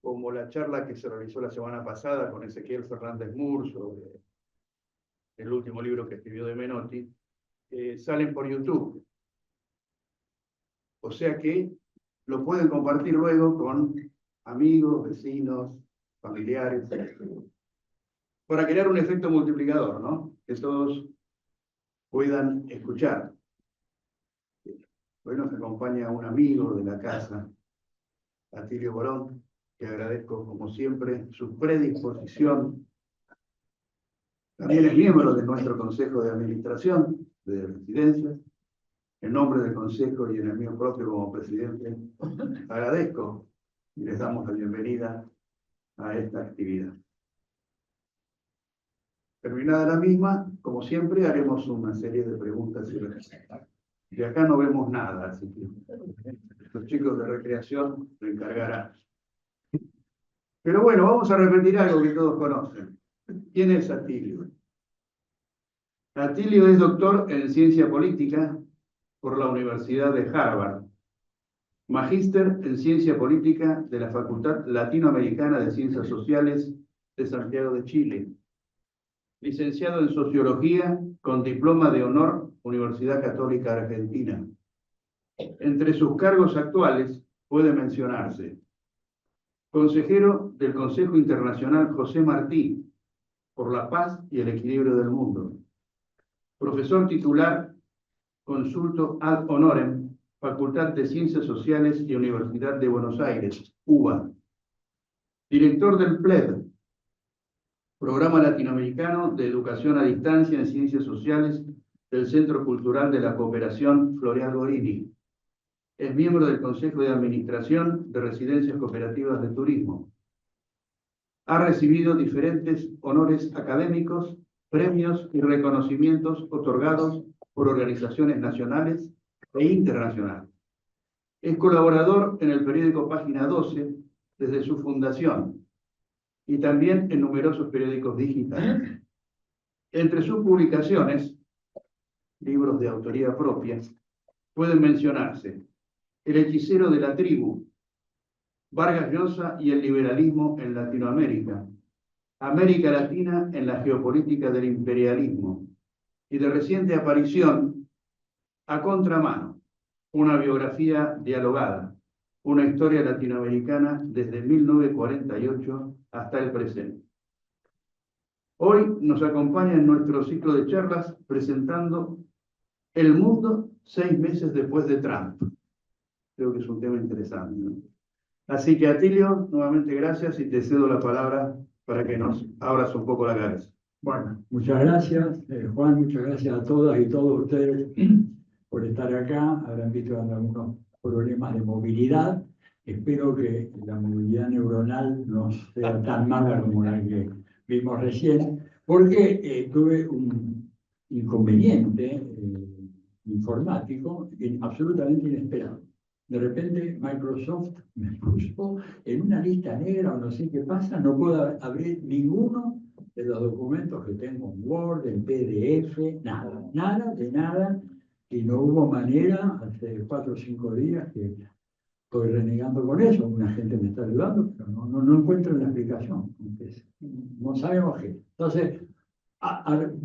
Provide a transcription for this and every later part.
como la charla que se realizó la semana pasada con Ezequiel Fernández Mur sobre el último libro que escribió de Menotti, salen por YouTube. O sea que lo pueden compartir luego con amigos, vecinos, familiares, para crear un efecto multiplicador, ¿no? Que todos puedan escuchar. Hoy nos acompaña un amigo de la casa, Atilio Borón, que agradezco como siempre su predisposición. También es miembro de nuestro Consejo de Administración de Residencias. En nombre del Consejo y en el mío propio como presidente, agradezco y les damos la bienvenida a esta actividad. Terminada la misma, como siempre, haremos una serie de preguntas y respuestas. De acá no vemos nada, así que los chicos de recreación lo encargarán. Pero bueno, vamos a repetir algo que todos conocen. ¿Quién es Atilio? Atilio es doctor en Ciencia Política por la Universidad de Harvard, magíster en Ciencia Política de la Facultad Latinoamericana de Ciencias Sociales de Santiago de Chile, licenciado en Sociología con diploma de honor Universidad Católica Argentina. Entre sus cargos actuales puede mencionarse consejero del Consejo Internacional José Martí por la paz y el equilibrio del mundo, profesor titular consulto ad honorem, Facultad de Ciencias Sociales y Universidad de Buenos Aires, UBA, director del PLED, Programa Latinoamericano de Educación a Distancia en Ciencias Sociales del Centro Cultural de la Cooperación Floreal Gorini. Es miembro del Consejo de Administración de Residencias Cooperativas de Turismo. Ha recibido diferentes honores académicos, premios y reconocimientos otorgados por organizaciones nacionales e internacionales. Es colaborador en el periódico Página 12 desde su fundación y también en numerosos periódicos digitales. Entre sus publicaciones, libros de autoría propia, pueden mencionarse El hechicero de la tribu, Vargas Llosa y el liberalismo en Latinoamérica, América Latina en la geopolítica del imperialismo, y de reciente aparición, A Contramano, una biografía dialogada, una historia latinoamericana desde 1948 hasta el presente. Hoy nos acompaña en nuestro ciclo de charlas presentando El mundo 6 meses después de Trump. Creo que es un tema interesante, ¿no? Así que, Atilio, nuevamente gracias y te cedo la palabra para que nos abras un poco la cabeza. Bueno, muchas gracias, Juan, muchas gracias a todas y todos ustedes por estar acá. Habrán visto algunos problemas de movilidad. Espero que la movilidad neuronal no sea tan mala como la que vimos recién, porque tuve un inconveniente informático absolutamente inesperado. De repente Microsoft me puso en una lista negra o no sé qué pasa, no puedo abrir ninguno de los documentos que tengo en Word, en PDF, nada de nada, y no hubo manera, hace 4 o 5 días que estoy renegando con eso, una gente me está ayudando, pero no encuentro la explicación, entonces, no sabemos qué. Entonces,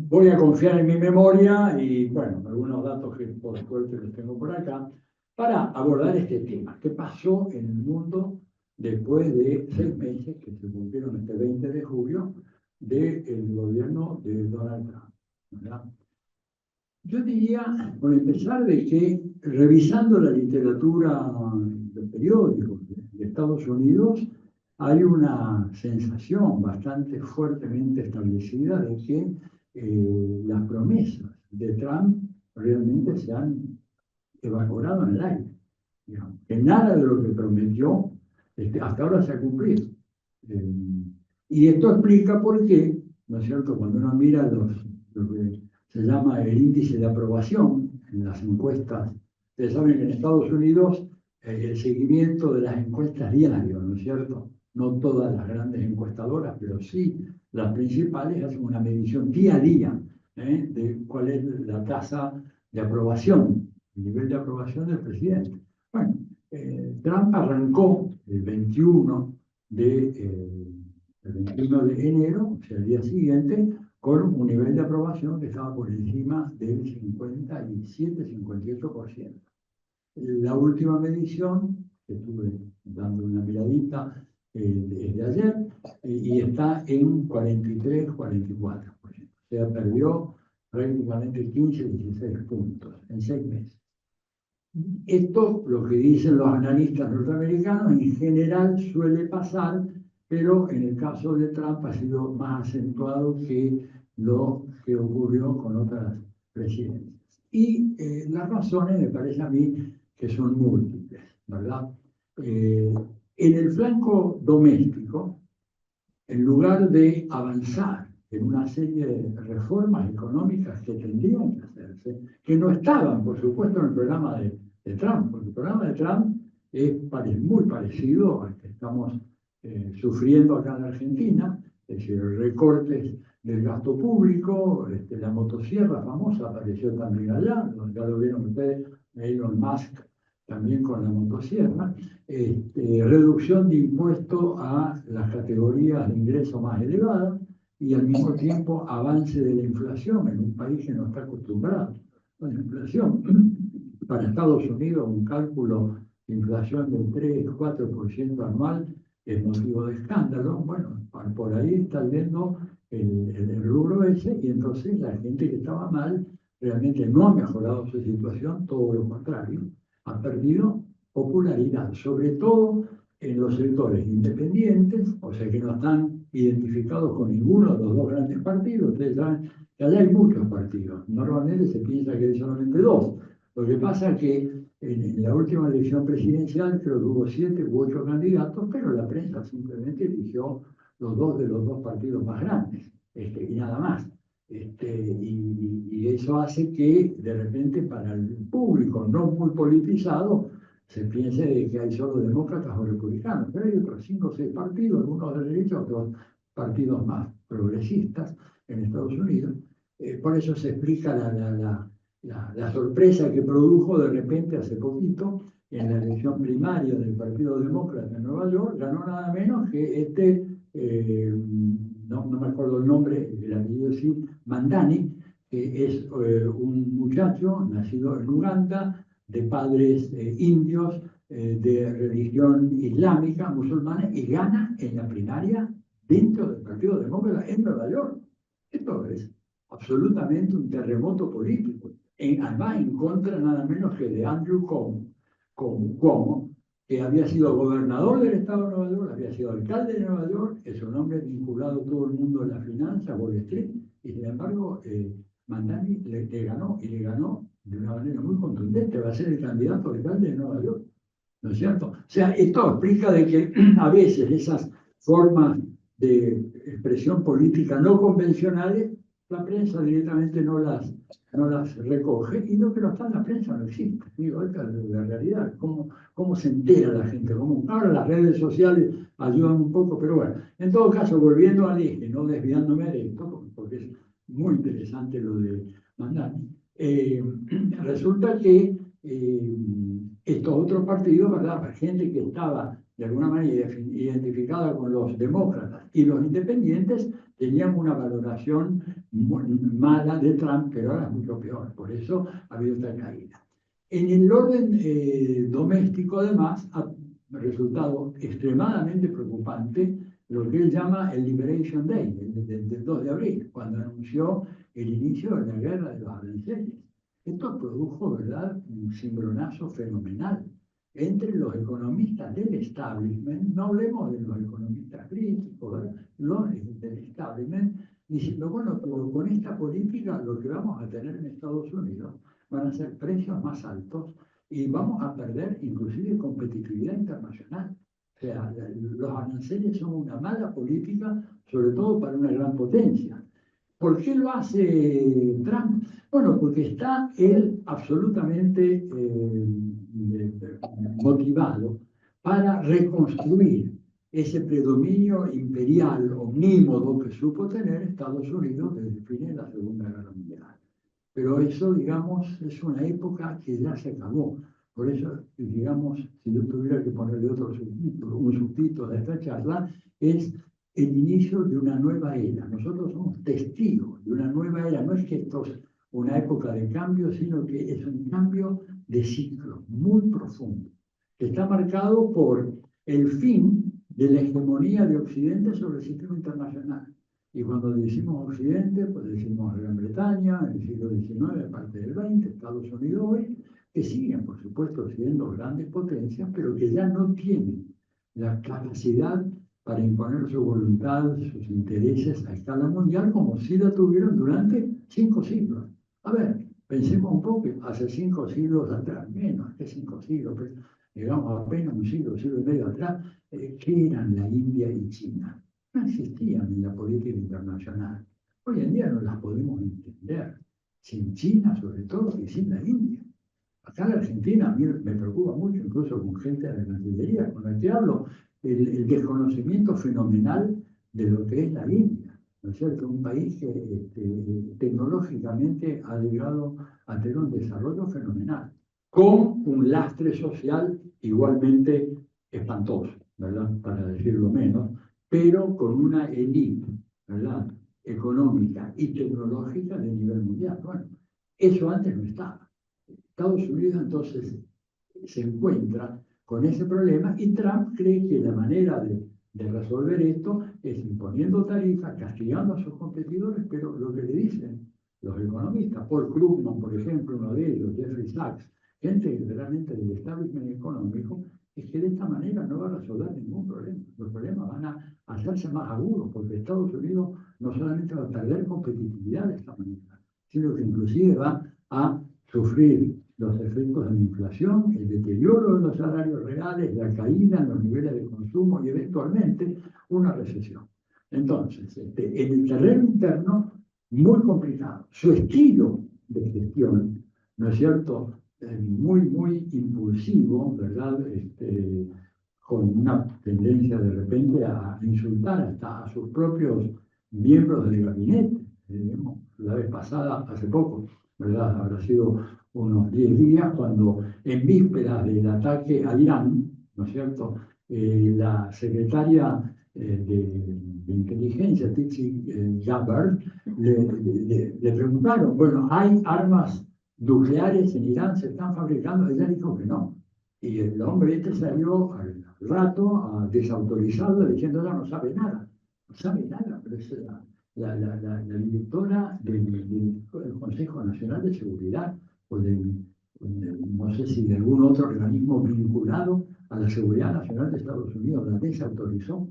voy a confiar en mi memoria y, bueno, algunos datos que por suerte los tengo por acá, para abordar este tema. ¿Qué pasó en el mundo después de 6 meses que se cumplieron este 20 de julio del gobierno de Donald Trump, ¿verdad? Yo diría, por empezar, de que revisando la literatura de periódicos de Estados Unidos, hay una sensación bastante fuertemente establecida de que las promesas de Trump realmente se han evaporado en el aire. Digamos, que nada de lo que prometió hasta ahora se ha cumplido. Y esto explica por qué, ¿no es cierto?, cuando uno mira lo que se llama el índice de aprobación en las encuestas. Ustedes saben que en Estados Unidos el seguimiento de las encuestas diario, ¿no es cierto? No todas las grandes encuestadoras, pero sí las principales hacen una medición día a día de cuál es la tasa de aprobación, el nivel de aprobación del presidente. Bueno, Trump arrancó el 21 de enero, o sea, el día siguiente, con un nivel de aprobación que estaba por encima del 57-58%. La última medición, que estuve dando una miradita desde ayer, y está en 43-44%. O sea, perdió prácticamente 15-16 puntos en 6 meses. Esto, lo que dicen los analistas norteamericanos, en general suele pasar, pero en el caso de Trump ha sido más acentuado que lo que ocurrió con otras presidencias. Y las razones me parece a mí que son múltiples, ¿verdad? En el flanco doméstico, en lugar de avanzar en una serie de reformas económicas que tendrían que hacerse, que no estaban, por supuesto, en el programa de Trump, porque el programa de Trump es muy parecido al que estamos sufriendo acá en la Argentina, es decir, recortes del gasto público, la motosierra famosa apareció también allá, ya lo vieron ustedes, Elon Musk también con la motosierra, reducción de impuestos a las categorías de ingreso más elevadas y al mismo tiempo avance de la inflación en un país que no está acostumbrado a la inflación. Para Estados Unidos un cálculo de inflación del 3-4% anual es motivo de escándalo. Bueno, por ahí está viendo el rubro ese, y entonces la gente que estaba mal realmente no ha mejorado su situación, todo lo contrario, ha perdido popularidad, sobre todo en los sectores independientes, o sea que no están identificados con ninguno de los dos grandes partidos. Ustedes saben que allá hay muchos partidos, normalmente se piensa que hay solamente dos. Lo que pasa es que en la última elección presidencial creo que hubo 7 u 8 candidatos, pero la prensa simplemente eligió los dos de los dos partidos más grandes, y nada más. Y eso hace que de repente para el público no muy politizado se piense de que hay solo demócratas o republicanos, pero hay otros 5 o 6 partidos, algunos de derecha, otros partidos más progresistas en Estados Unidos. Por eso se explica la sorpresa que produjo de repente hace poquito en la elección primaria del Partido Demócrata en Nueva York. Ganó nada menos que no me acuerdo el nombre, el apellido sí, Mandani, que es un muchacho nacido en Uganda, de padres indios, de religión islámica, musulmana, y gana en la primaria dentro del Partido Demócrata en Nueva York. Esto es absolutamente un terremoto político. Además, en contra nada menos que de Andrew Cuomo, que había sido gobernador del estado de Nueva York, había sido alcalde de Nueva York, es un hombre vinculado a todo el mundo de la finanza, Wall Street, y sin embargo, Mandani le ganó, y le ganó de una manera muy contundente. Va a ser el candidato alcalde de Nueva York, ¿no es cierto? O sea, esto explica de que a veces esas formas de expresión política no convencionales, la prensa directamente no las recoge, y lo que no está en la prensa no existe. Digo, esta es la realidad. ¿Cómo se entera la gente? Ahora las redes sociales ayudan un poco, pero bueno, en todo caso, volviendo al eje, no desviándome de esto, porque es muy interesante lo de Mandani, resulta que estos otros partidos, ¿verdad? Gente que estaba de alguna manera identificada con los demócratas y los independientes, tenían una valoración mala de Trump, pero ahora es mucho peor. Por eso ha habido esta caída. En el orden doméstico, además, ha resultado extremadamente preocupante lo que él llama el Liberation Day, del 2 de abril, cuando anunció el inicio de la guerra de los aranceles. Esto produjo, ¿verdad?, un cimbronazo fenomenal entre los economistas del establishment, no hablemos de los economistas críticos, ¿verdad?, los del establishment, diciendo, bueno, pero con esta política lo que vamos a tener en Estados Unidos van a ser precios más altos y vamos a perder inclusive competitividad internacional. O sea, los aranceles son una mala política, sobre todo para una gran potencia. ¿Por qué lo hace Trump? Bueno, porque está él absolutamente motivado para reconstruir ese predominio imperial omnímodo que supo tener Estados Unidos desde el fin de la Segunda Guerra Mundial. Pero eso, digamos, es una época que ya se acabó, Por eso, digamos, si yo tuviera que ponerle otro subtítulo, un subtítulo a esta charla, es el inicio de una nueva era. Nosotros somos testigos de una nueva era. No es que esto es una época de cambio, sino que es un cambio de ciclo muy profundo, que está marcado por el fin de la hegemonía de Occidente sobre el sistema internacional. Y cuando decimos Occidente, pues decimos Gran Bretaña, en el siglo XIX, parte del XX, Estados Unidos hoy, que siguen, por supuesto, siendo grandes potencias, pero que ya no tienen la capacidad para imponer su voluntad, sus intereses a escala mundial, como sí la tuvieron durante 5 siglos. A ver, pensemos un poco, hace 5 siglos atrás, menos que 5 siglos, pero digamos apenas un siglo, siglo y medio atrás, ¿qué eran la India y China? No existían en la política internacional. Hoy en día no las podemos entender, sin China sobre todo y sin la India. Acá en Argentina a mí me preocupa mucho, incluso con gente de la Cancillería, con el que hablo, el desconocimiento fenomenal de lo que es la India, ¿no es cierto? Un país que tecnológicamente ha llegado a tener un desarrollo fenomenal, con un lastre social igualmente espantoso, ¿verdad? Para decirlo menos, pero con una élite, ¿verdad? Económica y tecnológica de nivel mundial. Bueno, eso antes no estaba. Estados Unidos entonces se encuentra con ese problema y Trump cree que la manera de resolver esto es imponiendo tarifas, castigando a sus competidores, pero lo que le dicen los economistas, Paul Krugman, por ejemplo, uno de ellos, Jeffrey Sachs, gente realmente del establishment económico, es que de esta manera no va a resolver ningún problema. Los problemas van a hacerse más agudos, porque Estados Unidos no solamente va a perder competitividad de esta manera, sino que inclusive va a sufrir los efectos de la inflación, el deterioro de los salarios reales, la caída en los niveles de consumo y eventualmente una recesión. Entonces, en el terreno interno, muy complicado. Su estilo de gestión, ¿no es cierto?, muy impulsivo, ¿verdad?, con una tendencia de repente a insultar hasta a sus propios miembros del gabinete. La vez pasada, hace poco, ¿verdad?, habrá sido unos 10 días, cuando en vísperas del ataque a Irán, ¿no es cierto?, la secretaria de inteligencia, Tulsi Gabbard, le preguntaron, bueno, ¿hay armas nucleares en Irán? ¿Se están fabricando? Ella dijo que no. Y el hombre este salió al rato a desautorizarla diciendo, ella no sabe nada. No sabe nada, pero es la directora del Consejo Nacional de Seguridad, o no sé si de algún otro organismo vinculado a la seguridad nacional de Estados Unidos, la desautorizó.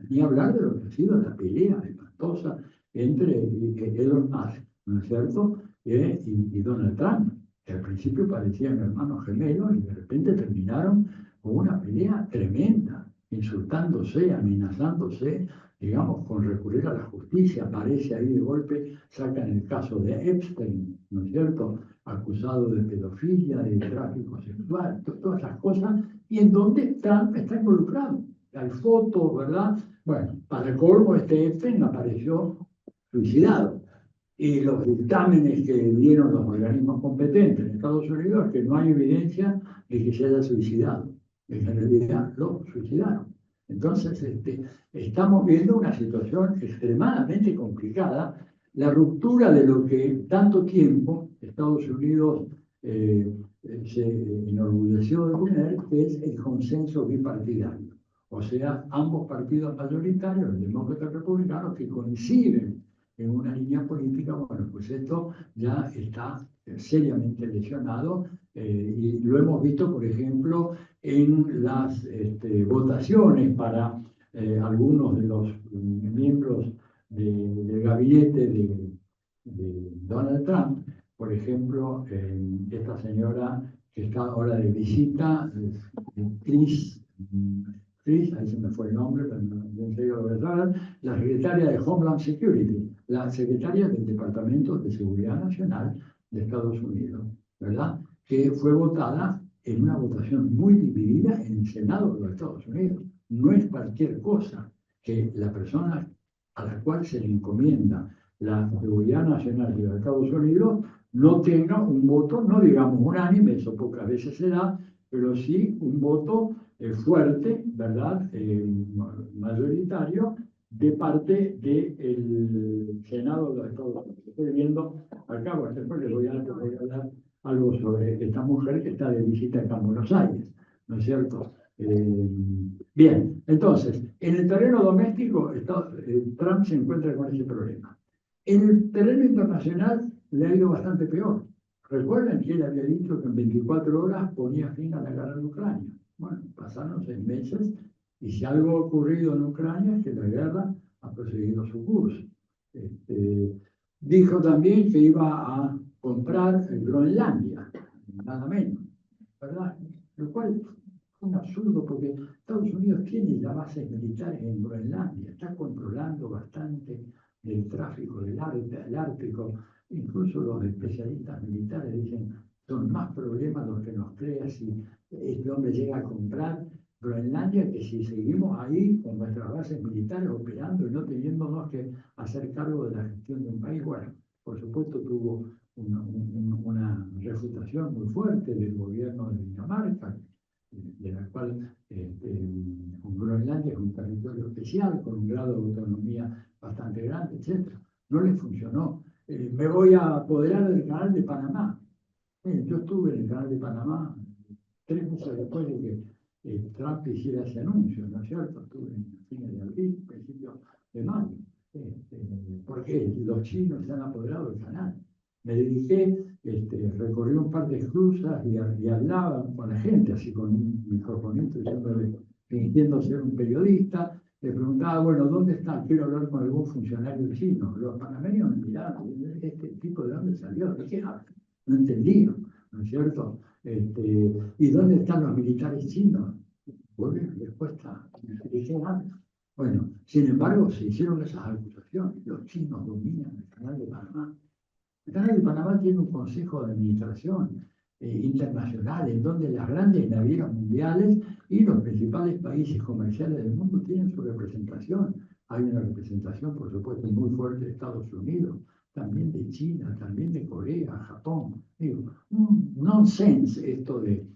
Ni hablar de lo que ha sido la pelea espantosa entre Elon Musk, ¿no es cierto?, y Donald Trump, que al principio parecían hermanos gemelos y de repente terminaron con una pelea tremenda, insultándose, amenazándose, digamos, con recurrir a la justicia. Aparece ahí de golpe, sacan el caso de Epstein, ¿no es cierto?, acusado de pedofilia, de tráfico sexual, todas esas cosas, y en donde Trump está involucrado. Hay fotos, ¿verdad? Bueno, para el colmo, Epstein apareció suicidado. Y los dictámenes que dieron los organismos competentes en Estados Unidos es que no hay evidencia de que se haya suicidado. En realidad lo suicidaron. Entonces, estamos viendo una situación extremadamente complicada, la ruptura de lo que tanto tiempo Estados Unidos se enorgulleció de tener, que es el consenso bipartidario. O sea, ambos partidos mayoritarios, el demócrata y el republicano, que coinciden en una línea política. Bueno, pues esto ya está seriamente lesionado, y lo hemos visto, por ejemplo, en las votaciones para algunos de los miembros del gabinete de Donald Trump. Por ejemplo, esta señora que está ahora de visita, Chris, ahí se me fue el nombre, pero no sé lo voy a saber, la secretaria de Homeland Security, la secretaria del Departamento de Seguridad Nacional de Estados Unidos, ¿verdad?, que fue votada en una votación muy dividida en el Senado de los Estados Unidos. No es cualquier cosa que la persona a la cual se le encomienda la seguridad nacional de los Estados Unidos no tenga un voto, no digamos unánime, eso pocas veces se da, pero sí un voto fuerte, ¿verdad? Mayoritario, de parte del Senado de los Estados Unidos. Estoy viendo acá, por ejemplo, les voy a hablar algo sobre esta mujer que está de visita acá en Buenos Aires, ¿no es cierto? Bien, entonces, en el terreno doméstico, Trump se encuentra con ese problema. En el terreno internacional le ha ido bastante peor. Recuerden que él había dicho que en 24 horas ponía fin a la guerra en Ucrania. Bueno, pasaron 6 meses y si algo ha ocurrido en Ucrania es que la guerra ha proseguido su curso. Dijo también que iba a comprar Groenlandia, nada menos, ¿verdad? Lo cual fue un absurdo porque Estados Unidos tiene ya bases militares en Groenlandia, está controlando bastante del tráfico del Ártico. Incluso los especialistas militares dicen son más problemas los que nos crea si este hombre llega a comprar Groenlandia que si seguimos ahí con nuestras bases militares operando y no teniéndonos que hacer cargo de la gestión de un país. Bueno, por supuesto tuvo una refutación muy fuerte del gobierno de Dinamarca, de la cual Groenlandia es un territorio especial con un grado de autonomía bastante grande, etc. No le funcionó. Me voy a apoderar del canal de Panamá. Yo estuve en el canal de Panamá 3 meses después de que Trump hiciera ese anuncio, ¿no es cierto? Estuve en fines de abril, principios de mayo, porque los chinos se han apoderado del canal. Me dediqué, recorrí un par de esclusas y hablaba con la gente, así con un microfonito, fingiendo ser un periodista. Le preguntaba, bueno, ¿dónde está? Quiero hablar con algún funcionario chino. Los panameños me miraban, ¿este tipo de dónde salió? ¿De qué habla? No entendía, ¿no es cierto? ¿Y dónde están los militares chinos? Bueno, respuesta, ¿de qué habla? Bueno, sin embargo, se hicieron esas acusaciones. Los chinos dominan el canal de Panamá. El canal de Panamá tiene un consejo de administración internacional en donde las grandes navieras mundiales y los principales países comerciales del mundo tienen su representación. Hay una representación, por supuesto, muy fuerte de Estados Unidos, también de China, también de Corea, Japón. Digo, un nonsense esto de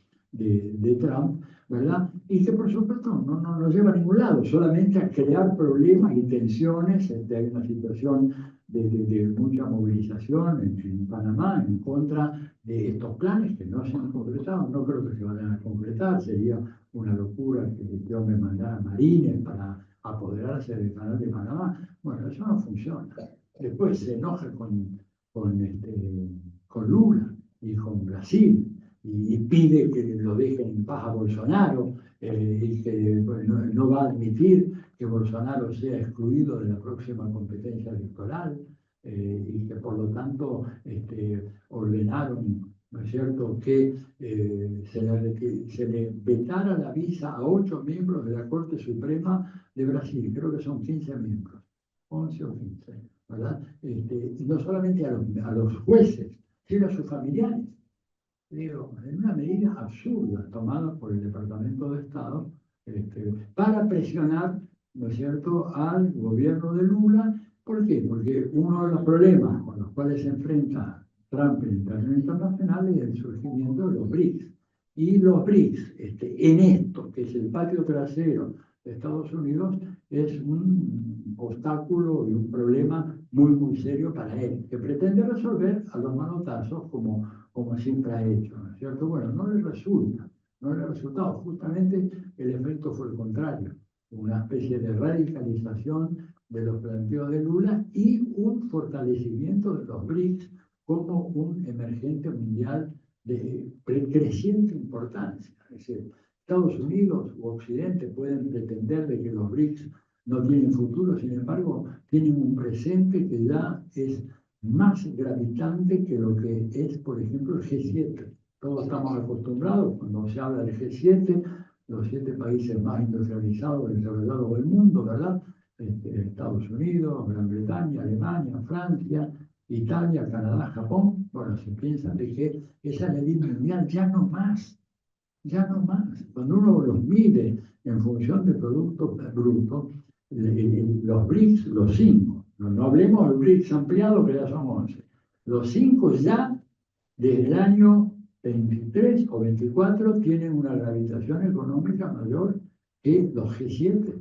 Trump, ¿verdad? Y que por supuesto no lleva a ningún lado, solamente a crear problemas y tensiones. Hay una situación de mucha movilización en Panamá en contra de estos planes que no se han concretado. No creo que se vayan a concretar, sería una locura que yo me mandara marines para apoderarse del canal de Panamá. Bueno, eso no funciona. Después se enoja con Lula y con Brasil y pide que lo dejen en paz a Bolsonaro y que bueno, no va a admitir que Bolsonaro sea excluido de la próxima competencia electoral y que por lo tanto ordenaron, ¿no es cierto?, que se le vetara la visa a 8 miembros de la Corte Suprema de Brasil, creo que son 15 miembros, 11 o 15, ¿verdad? Y no solamente a los jueces, sino a sus familiares. Digo, en una medida absurda tomada por el Departamento de Estado para presionar, ¿no es cierto?, al gobierno de Lula. ¿Por qué? Porque uno de los problemas con los cuales se enfrenta Trump en el terreno internacional es el surgimiento de los BRICS. Y los BRICS, en esto, que es el patio trasero de Estados Unidos, es un obstáculo y un problema muy, muy serio para él, que pretende resolver a los manotazos como siempre ha hecho, ¿no es cierto? Bueno, no le resulta, no le ha resultado. Justamente el efecto fue el contrario, una especie de radicalización de los planteos de Lula y un fortalecimiento de los BRICS como un emergente mundial de creciente importancia. Es decir, Estados Unidos u Occidente pueden pretender de que los BRICS no tienen futuro, sin embargo, tienen un presente que ya es más gravitante que lo que es, por ejemplo, el G7. Todos estamos acostumbrados, cuando se habla del G7, los 7 países más industrializados y desarrollados del mundo, ¿verdad? Estados Unidos, Gran Bretaña, Alemania, Francia, Italia, Canadá, Japón. Bueno, se piensa de que esa ley mundial ya no más. Cuando uno los mide en función de Producto Bruto, los BRICS, los 5, no hablemos del BRICS ampliado que ya son 11, los 5 ya desde el año 23 o 24 tienen una gravitación económica mayor que los G7.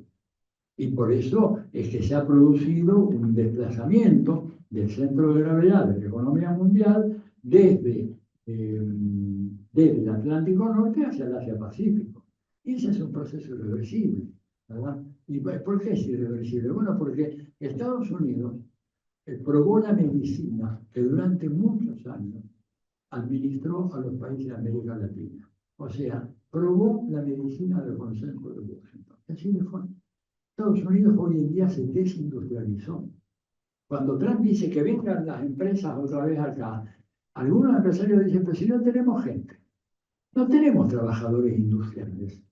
Y por eso es que se ha producido un desplazamiento del centro de gravedad de la economía mundial desde el Atlántico Norte hacia el Asia-Pacífico. Y ese es un proceso irreversible, ¿verdad? ¿Y por qué es irreversible? Bueno, porque Estados Unidos probó la medicina que durante muchos años administró a los países de América Latina. O sea, probó la medicina del consenso de Washington. Así le fue. Estados Unidos hoy en día se desindustrializó. Cuando Trump dice que vengan las empresas otra vez acá, algunos empresarios dicen, pero si no tenemos gente, no tenemos trabajadores industriales.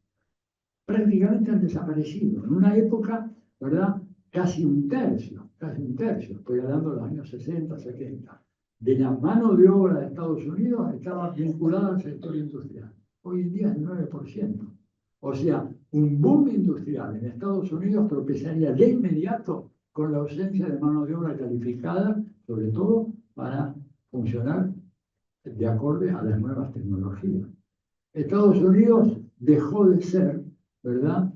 Prácticamente han desaparecido. En una época, ¿verdad? Casi un tercio, estoy hablando de los años 60, 70, de la mano de obra de Estados Unidos estaba vinculada al sector industrial. Hoy en día es el 9%. O sea, un boom industrial en Estados Unidos tropezaría de inmediato con la ausencia de mano de obra calificada, sobre todo para funcionar de acorde a las nuevas tecnologías. Estados Unidos dejó de ser, ¿verdad?,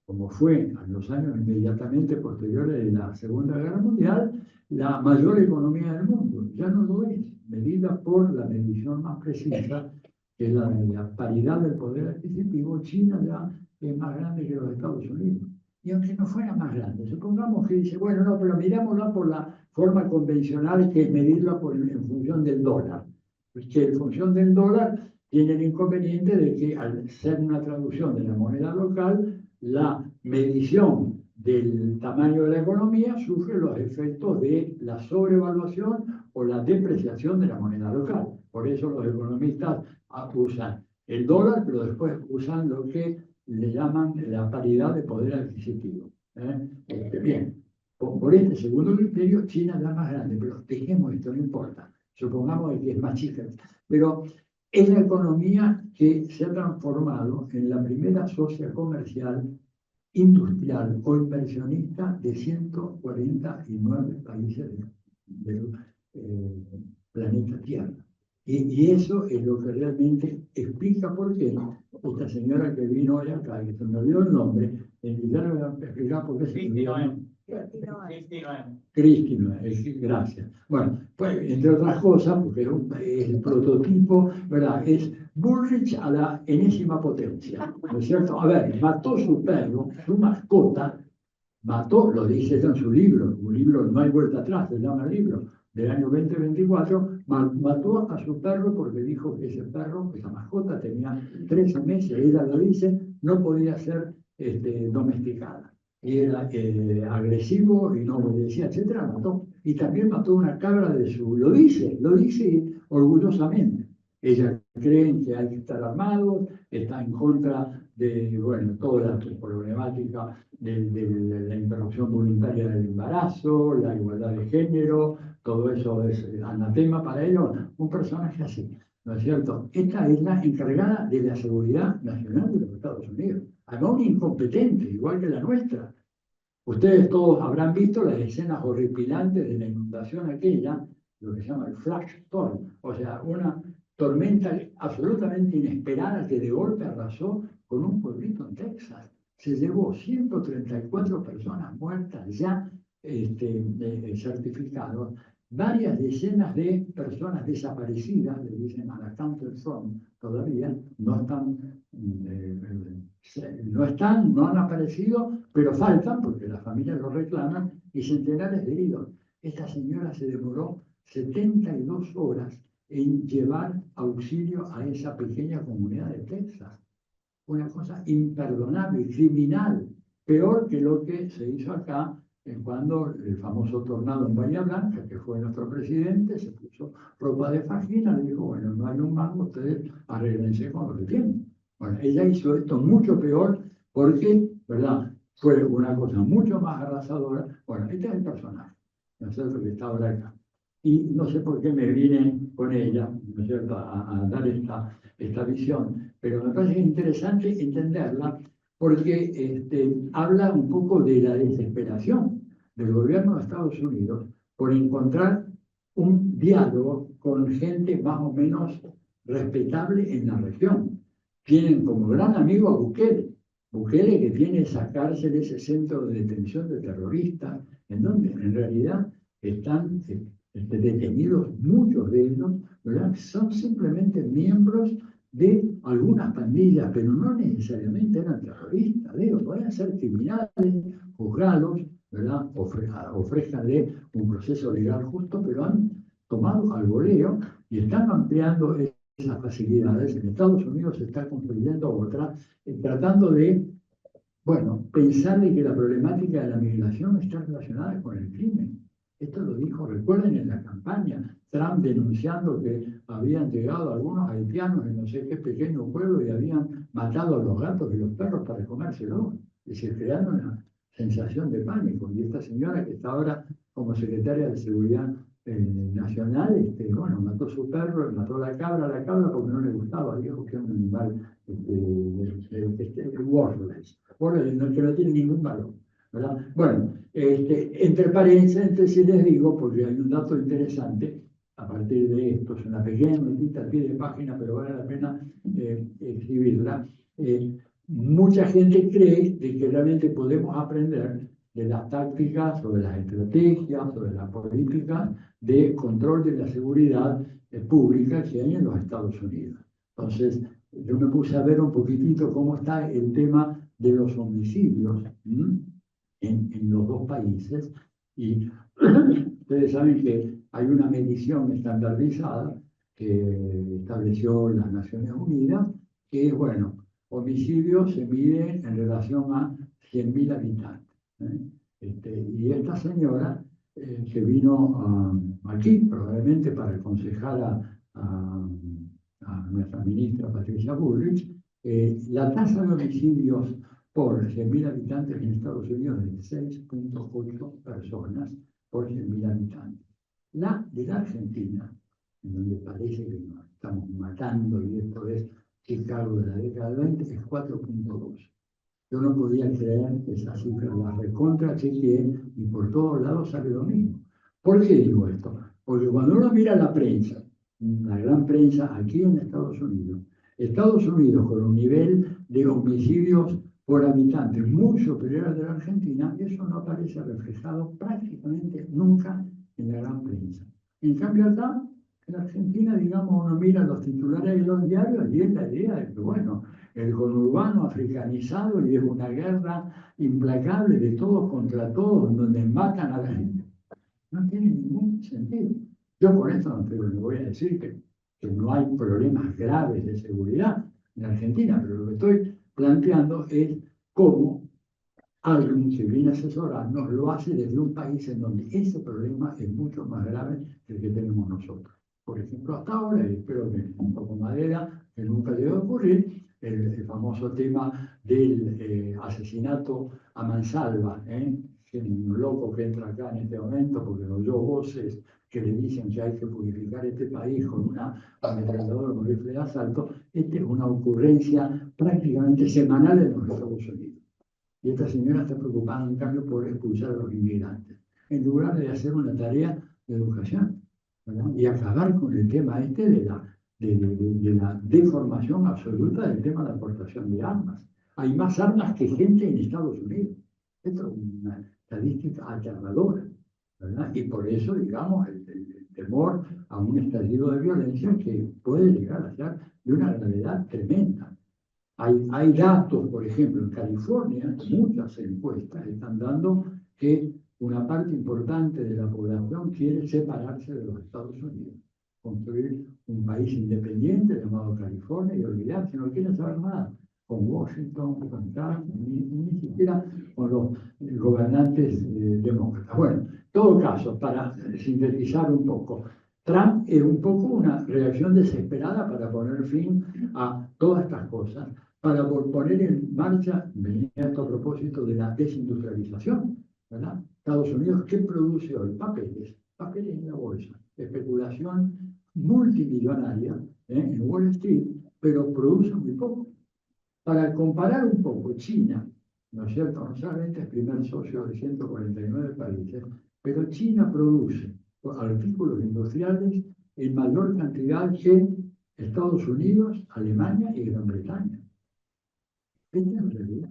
como fue en los años inmediatamente posteriores de la Segunda Guerra Mundial, la mayor economía del mundo. Ya no lo es, medida por la medición más precisa, que es la de la paridad del poder adquisitivo. China ya es más grande que los Estados Unidos. Y aunque no fuera más grande, supongamos que dice, bueno, no, pero mirámosla por la forma convencional, que es medirla en función del dólar. Pues que en función del dólar tiene el inconveniente de que al ser una traducción de la moneda local, la medición del tamaño de la economía sufre los efectos de la sobrevaluación o la depreciación de la moneda local. Por eso los economistas usan el dólar, pero después usan lo que le llaman la paridad de poder adquisitivo. Bien, por este segundo criterio, China es la más grande, pero dejemos esto, no importa. Supongamos que es más chica, pero es la economía que se ha transformado en la primera socia comercial, industrial o inversionista de 149 países del planeta Tierra. Y eso es lo que realmente explica por qué esta señora que vino hoy acá, que se me olvidó el nombre, ya le voy a explicar por qué se me olvidó el nombre. Cristina, gracias. Bueno, pues entre otras cosas, porque es el prototipo, ¿verdad? Es Bullrich a la enésima potencia, ¿no es cierto? A ver, mató su perro, su mascota, mató, lo dice en su libro, un libro No hay vuelta atrás, se llama el libro, del año 2024, mató a su perro porque dijo que ese perro, esa mascota, tenía 13 meses, ella lo dice, no podía ser domesticada. Y era agresivo y no obedecía, etcétera, mató. Y también mató una cabra de su, lo dice orgullosamente. Ella cree que hay que estar armados, está en contra de, bueno, toda la problemática de la interrupción voluntaria del embarazo, la igualdad de género, todo eso es anatema para ellos. Un personaje así, ¿no es cierto? Esta es la encargada de la seguridad nacional de los Estados Unidos. Además, un incompetente, igual que la nuestra. Ustedes todos habrán visto las escenas horripilantes de la inundación aquella, lo que se llama el flash storm, o sea, una tormenta absolutamente inesperada que de golpe arrasó con un pueblito en Texas. Se llevó 134 personas muertas ya certificados, varias decenas de personas desaparecidas, le dicen a la counter storm, todavía no han aparecido, pero faltan porque las familias lo reclaman, y centenares de heridos. Esta señora se demoró 72 horas en llevar auxilio a esa pequeña comunidad de Texas. Una cosa imperdonable, criminal, peor que lo que se hizo acá cuando el famoso tornado en Bahía Blanca, que fue nuestro presidente, se puso ropa de fajín y dijo, bueno, no hay un mango, ustedes arréglense con lo que tienen. Bueno, ella hizo esto mucho peor porque, ¿verdad?, fue una cosa mucho más arrasadora. Bueno, este es el personaje, ¿no es cierto?, que está ahora acá. Y no sé por qué me vine con ella, ¿no es cierto?, a dar esta visión, pero me parece interesante entenderla porque habla un poco de la desesperación del gobierno de Estados Unidos por encontrar un diálogo con gente más o menos respetable en la región. Tienen como gran amigo a Bukele. Bukele que tiene esa cárcel, ese centro de detención de terroristas, en donde en realidad están detenidos muchos de ellos, ¿verdad? Son simplemente miembros de algunas pandillas, pero no necesariamente eran terroristas, digo, pueden ser criminales, juzgados, ¿verdad? Ofrézcanle un proceso legal justo, pero han tomado al voleo y están ampliando esas facilidades. En Estados Unidos se está construyendo otra, tratando de, bueno, pensar de que la problemática de la migración está relacionada con el crimen. Esto lo dijo, recuerden, en la campaña, Trump denunciando que habían llegado algunos haitianos en no sé qué pequeño pueblo y habían matado a los gatos y los perros para comérselos. Y se crearon una sensación de pánico. Y esta señora que está ahora como secretaria de Seguridad Nacional, bueno, mató a su perro, mató a la cabra porque no le gustaba, dijo que es un animal worthless, que no tiene ningún valor, ¿verdad? Bueno, entre paréntesis les digo, porque hay un dato interesante, a partir de esto, es una pequeña notita al pie de página, pero vale la pena escribirla. Mucha gente cree de que realmente podemos aprender de las tácticas o de las estrategias o de las políticas de control de la seguridad pública que hay en los Estados Unidos. Entonces, yo me puse a ver un poquitito cómo está el tema de los homicidios en los dos países y ustedes saben que hay una medición estandarizada que estableció las Naciones Unidas, que es, bueno, homicidios se miden en relación a 100.000 habitantes. Y esta señora que vino aquí probablemente para aconsejar a nuestra ministra Patricia Bullrich, la tasa de homicidios por 100.000 habitantes en Estados Unidos es de 6.8 personas por 100.000 habitantes. La de la Argentina, en donde parece que nos estamos matando, y esto es Chicago de la década del 20, es 4.2. Yo no podía creer esa cifra, la recontra chequeé y por todos lados sale lo mismo. ¿Por qué digo esto? Porque cuando uno mira la prensa, la gran prensa aquí en Estados Unidos con un nivel de homicidios por habitante muy superior al de la Argentina, eso no aparece reflejado prácticamente nunca en la gran prensa. En cambio acá, en Argentina, digamos, uno mira los titulares de los diarios y es la idea de que, bueno, el conurbano africanizado y es una guerra implacable de todos contra todos, donde matan a la gente. No tiene ningún sentido. Yo con esto no te voy a decir que no hay problemas graves de seguridad en Argentina, pero lo que estoy planteando es cómo alguien que viene a asesorarnos lo hace desde un país en donde ese problema es mucho más grave que el que tenemos nosotros. Por ejemplo, hasta ahora, y espero que un poco madera, que nunca llegue a ocurrir, el famoso tema del asesinato a mansalva, que un loco que entra acá en este momento porque oyó voces que le dicen que hay que purificar este país con una ametralladora con rifle de asalto. Esta es una ocurrencia prácticamente semanal en los Estados Unidos. Y esta señora está preocupada, en cambio, por expulsar a los inmigrantes, en lugar de hacer una tarea de educación, ¿verdad? Y acabar con el tema de la deformación absoluta del tema de la aportación de armas. Hay más armas que gente en Estados Unidos. Esto es una estadística aterradora, ¿verdad? Y por eso, digamos, el temor a un estallido de violencia que puede llegar a ser de una gravedad tremenda. Hay datos, por ejemplo, en California, muchas encuestas están dando que una parte importante de la población quiere separarse de los Estados Unidos, construir un país independiente llamado California y olvidarse, no quieren saber nada con Washington, con Trump, ni siquiera con los gobernantes demócratas. Bueno, en todo caso, para sintetizar un poco, Trump es un poco una reacción desesperada para poner fin a todas estas cosas, para poner en marcha, venía esto a propósito de la desindustrialización, ¿verdad? Estados Unidos, ¿qué produce hoy? Papeles en la bolsa, especulación multimillonaria en Wall Street, pero produce muy poco. Para comparar un poco, China, ¿no es cierto? No solamente es primer socio de 149 países, pero China produce artículos industriales en mayor cantidad que Estados Unidos, Alemania y Gran Bretaña. Esta es la realidad.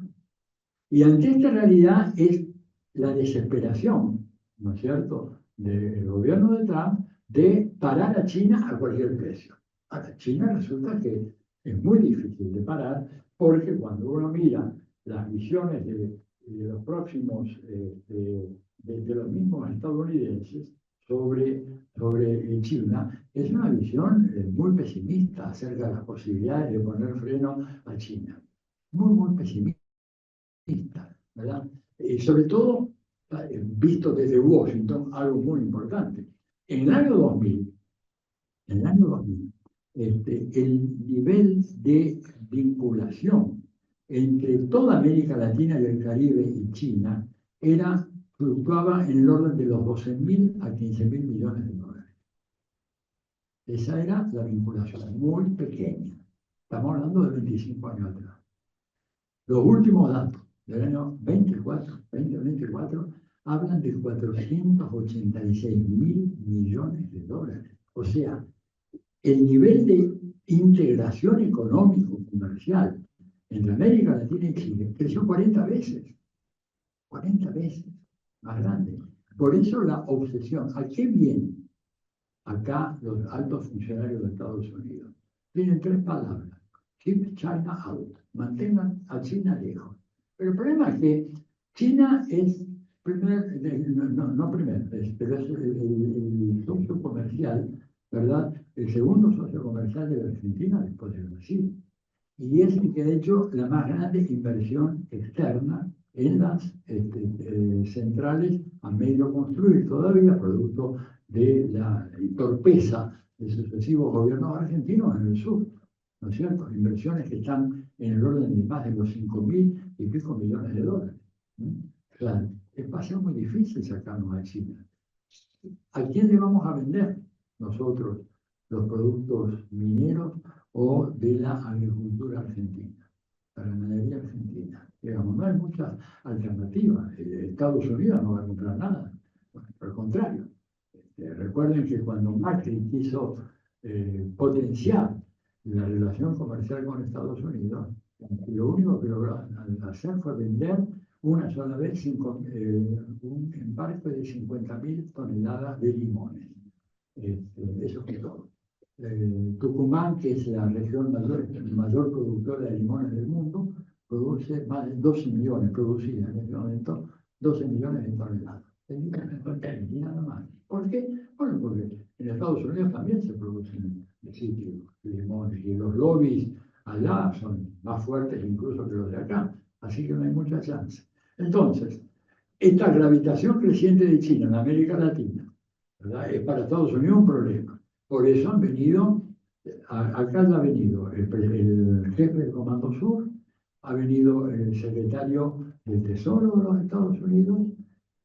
Y ante esta realidad es la desesperación, ¿no es cierto?, del gobierno de Trump de parar a China a cualquier precio. Ahora, China resulta que es muy difícil de parar porque cuando uno mira las visiones de los próximos, de los mismos estadounidenses sobre China, es una visión muy pesimista acerca de las posibilidades de poner freno a China. Muy, muy pesimista, ¿verdad? Sobre todo, visto desde Washington, algo muy importante. En el año 2000, el nivel de vinculación entre toda América Latina y el Caribe y China fluctuaba en el orden de los 12.000 a 15.000 millones de dólares. Esa era la vinculación, muy pequeña. Estamos hablando de 25 años atrás. Los últimos datos del año 2024 hablan de 486.000 millones de dólares. O sea, el nivel de integración económico-comercial entre América Latina y Chile creció 40 veces más grande. Por eso la obsesión. ¿A qué vienen acá los altos funcionarios de Estados Unidos? Tienen 3 palabras: keep China out, mantengan a China lejos. Pero el problema es que China es pero es el socio comercial, ¿verdad? El segundo socio comercial de la Argentina después de Brasil. Y es el que ha hecho la más grande inversión externa en las centrales a medio construir todavía, producto de la torpeza de sucesivos gobiernos argentinos en el sur, ¿no es cierto? Inversiones que están en el orden de más de los 5.000 y pico millones de dólares. O sea, va a ser muy difícil sacarnos a China. ¿A quién le vamos a vender nosotros los productos mineros o de la agricultura argentina, la ganadería argentina? Digamos, no hay muchas alternativas. Estados Unidos no va a comprar nada. Bueno, por el contrario. Recuerden que cuando Macri quiso potenciar la relación comercial con Estados Unidos, lo único que logró hacer fue vender una sola vez un embarque de 50.000 toneladas de limones. Eso fue todo. Tucumán, que es la región mayor productora de limones del mundo, produce más de 12 millones, producida en este momento 12 millones de toneladas. Y nada más. ¿Por qué? Bueno, porque en Estados Unidos también se producen limones y los lobbies allá son más fuertes incluso que los de acá, así que no hay mucha chance. Entonces, esta gravitación creciente de China en América Latina, ¿verdad?, es para Estados Unidos un problema. Por eso han venido, acá ya ha venido el jefe del Comando Sur, ha venido el secretario del Tesoro de los Estados Unidos,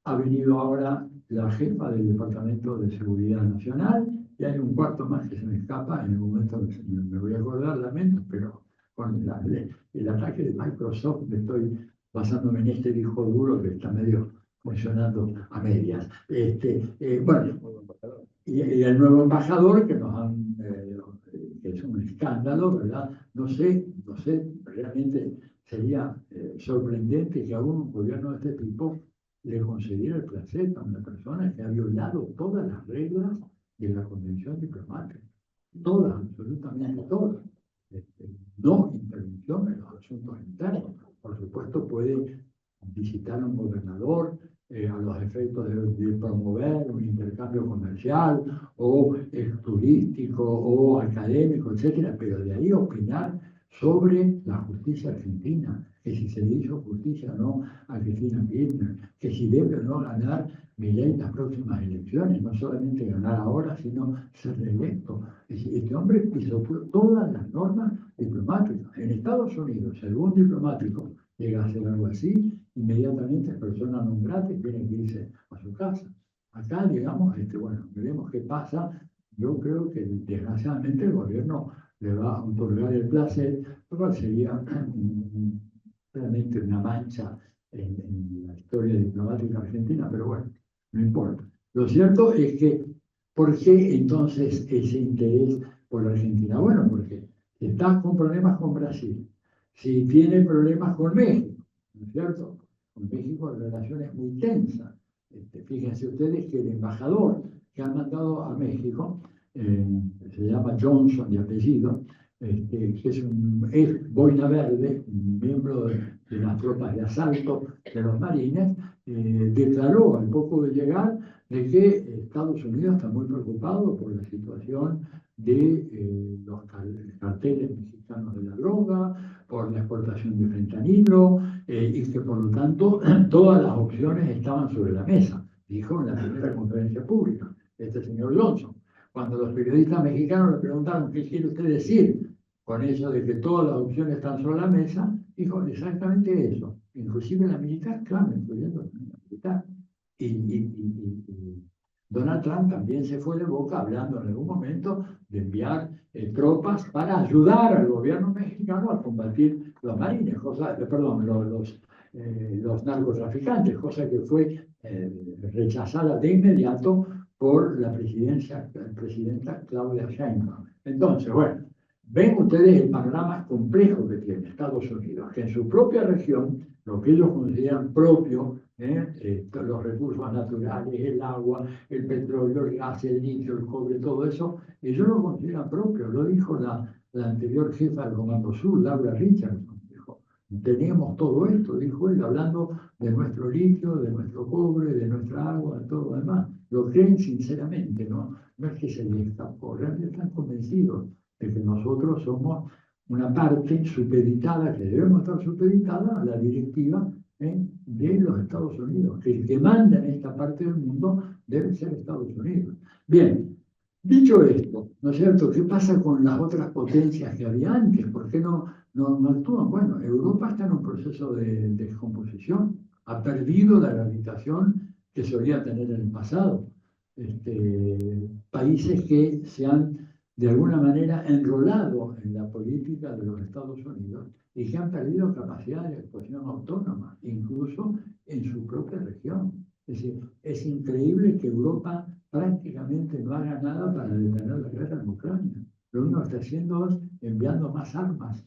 ha venido ahora la jefa del Departamento de Seguridad Nacional, y hay un cuarto más que se me escapa, en el momento que me voy a acordar, lamento, pero con el ataque de Microsoft me estoy basándome en este disco duro que está medio funcionando a medias. Bueno, y el nuevo embajador que nos han, que es un escándalo, ¿verdad? No sé, realmente sería sorprendente que aún un gobierno de este tipo le concediera el placer a una persona que ha violado todas las reglas de la convención diplomática. Todas, absolutamente todas. No intervención en los asuntos internos. Por supuesto, puede visitar a un gobernador a los efectos de promover un intercambio comercial o turístico o académico, etcétera, pero de ahí opinar sobre la justicia argentina, que si se le hizo justicia o no a Cristina Kirchner, que si debe o no ganar Milei en las próximas elecciones, no solamente ganar ahora, sino ser reelecto. Este hombre pisoteó todas las normas diplomáticas. En Estados Unidos, si algún diplomático llega a hacer algo así, inmediatamente es persona non grata y tiene que irse a su casa. Acá, digamos, bueno, veremos qué pasa. Yo creo que desgraciadamente el gobierno le va a otorgar el placer, lo cual sería realmente una mancha en la historia diplomática argentina, pero bueno, no importa. Lo cierto es que ¿Por qué entonces ese interés por la Argentina? Bueno, porque está con problemas con Brasil, si tiene problemas con México, ¿no es cierto? Con México la relación es muy tensa. Fíjense ustedes que el embajador que han mandado a México, se llama Johnson de apellido, que es boina verde, un miembro de las tropas de asalto de los marines, declaró al poco de llegar de que Estados Unidos está muy preocupado por la situación de los carteles mexicanos de la droga, por la exportación de fentanilo, y que por lo tanto todas las opciones estaban sobre la mesa, dijo en la primera conferencia pública este señor Johnson. Cuando los periodistas mexicanos le preguntaron qué quiere usted decir con eso de que todas las opciones están sobre la mesa, dijo exactamente eso, inclusive la militar, claro, incluyendo la militar. Y Donald Trump también se fue de boca hablando en algún momento de enviar tropas para ayudar al gobierno mexicano a combatir los marines, los narcotraficantes, cosa que fue rechazada de inmediato por la presidenta Claudia Sheinbaum. Entonces, bueno, ven ustedes el panorama complejo que tiene Estados Unidos, que en su propia región, lo que ellos consideran propio, los recursos naturales, el agua, el petróleo, el gas, el litio, el cobre, todo eso, ellos lo consideran propio. Lo dijo la anterior jefa del Comando Sur, Laura Richardson. Dijo, tenemos todo esto, dijo él, hablando de nuestro litio, de nuestro cobre, de nuestra agua, de todo lo demás. Lo creen sinceramente, ¿no? No es que se les escapó, realmente están convencidos de que nosotros somos una parte supeditada, que debemos estar supeditada a la directiva de los Estados Unidos, que el que manda en esta parte del mundo debe ser Estados Unidos. Bien, dicho esto, ¿no es cierto? ¿Qué pasa con las otras potencias que había antes? ¿Por qué no actúan? Bueno, Europa está en un proceso de descomposición, ha perdido la gravitación que solía tener en el pasado. Países que se han de alguna manera enrolado en la política de los Estados Unidos y que han perdido capacidad de actuación autónoma, incluso en su propia región. Es decir, es increíble que Europa prácticamente no haga nada para detener la guerra en Ucrania. Lo único que está haciendo es enviando más armas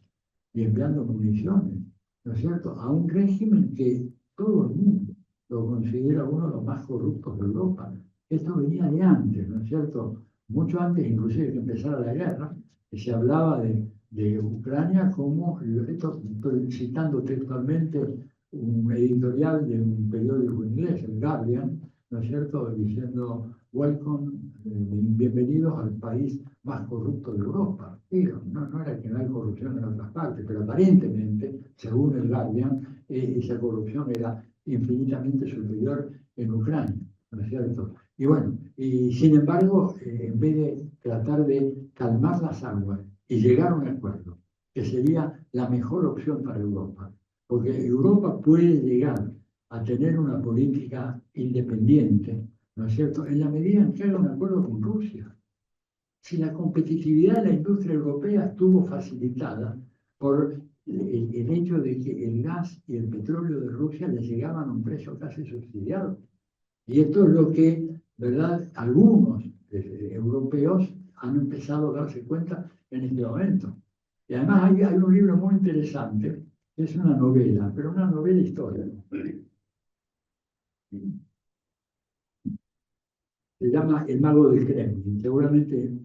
y enviando municiones, ¿no es cierto?, a un régimen que todo el mundo lo considera uno de los más corruptos de Europa. Esto venía de antes, ¿no es cierto?, mucho antes inclusive que empezara la guerra, que se hablaba de Ucrania como, esto estoy citando textualmente un editorial de un periódico inglés, el Guardian, ¿no es cierto?, diciendo, welcome, bienvenidos al país más corrupto de Europa. Y no era que no hay corrupción en otras partes, pero aparentemente, según el Guardian, esa corrupción era infinitamente superior en Ucrania, ¿no es cierto? Y bueno, y sin embargo, en vez de tratar de calmar las aguas y llegar a un acuerdo, que sería la mejor opción para Europa, porque Europa puede llegar a tener una política independiente, ¿no es cierto?, en la medida en que haga un acuerdo con Rusia. Si la competitividad de la industria europea estuvo facilitada por el hecho de que el gas y el petróleo de Rusia le llegaban a un precio casi subsidiado. Y esto es lo que, ¿verdad?, algunos europeos han empezado a darse cuenta en este momento. Y además hay un libro muy interesante, que es una novela, pero una novela histórica. Se llama El mago del Kremlin. Seguramente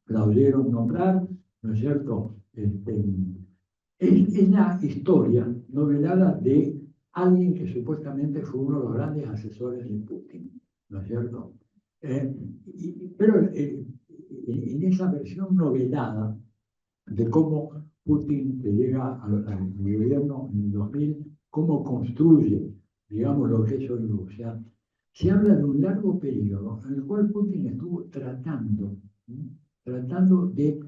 la oyeron nombrar, ¿no es cierto? Es la historia novelada de alguien que supuestamente fue uno de los grandes asesores de Putin, ¿no es cierto? Pero en esa versión novelada de cómo Putin que llega al gobierno en el 2000, cómo construye, digamos, lo que es hoy Rusia, se habla de un largo periodo en el cual Putin estuvo tratando de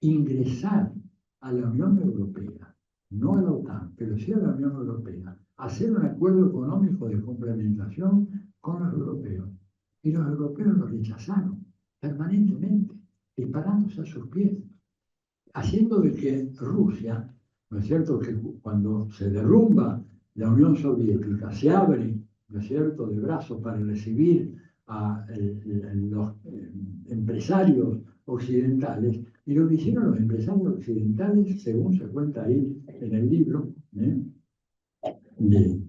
ingresar a la Unión Europea, no a la OTAN, pero sí a la Unión Europea, hacer un acuerdo económico de complementación con los europeos. Y los europeos lo rechazaron permanentemente, disparándose a sus pies, haciendo de que Rusia, ¿no es cierto?, que cuando se derrumba la Unión Soviética, se abre, ¿no es cierto?, de brazos para recibir a los empresarios occidentales, y lo que hicieron los empresarios occidentales, según se cuenta ahí en el libro del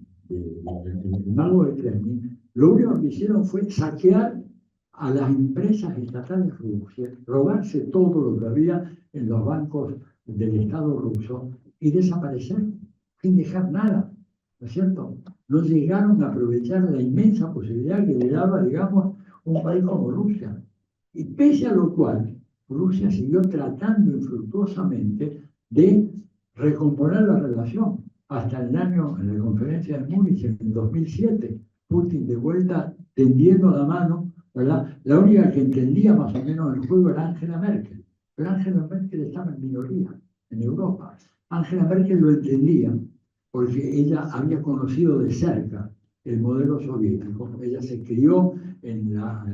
mago de Kremlin, lo único que hicieron fue saquear a las empresas estatales rusas, robarse todo lo que había en los bancos del Estado ruso y desaparecer sin dejar nada, ¿no es cierto? No llegaron a aprovechar la inmensa posibilidad que le daba, digamos, un país como Rusia. Y pese a lo cual, Rusia siguió tratando infructuosamente de recomponer la relación. Hasta el año, en la conferencia de Múnich, en el 2007, Putin de vuelta tendiendo la mano, ¿verdad? La única que entendía más o menos el juego era Angela Merkel. Pero Angela Merkel estaba en minoría en Europa. Angela Merkel lo entendía porque ella había conocido de cerca el modelo soviético. Ella se crió en la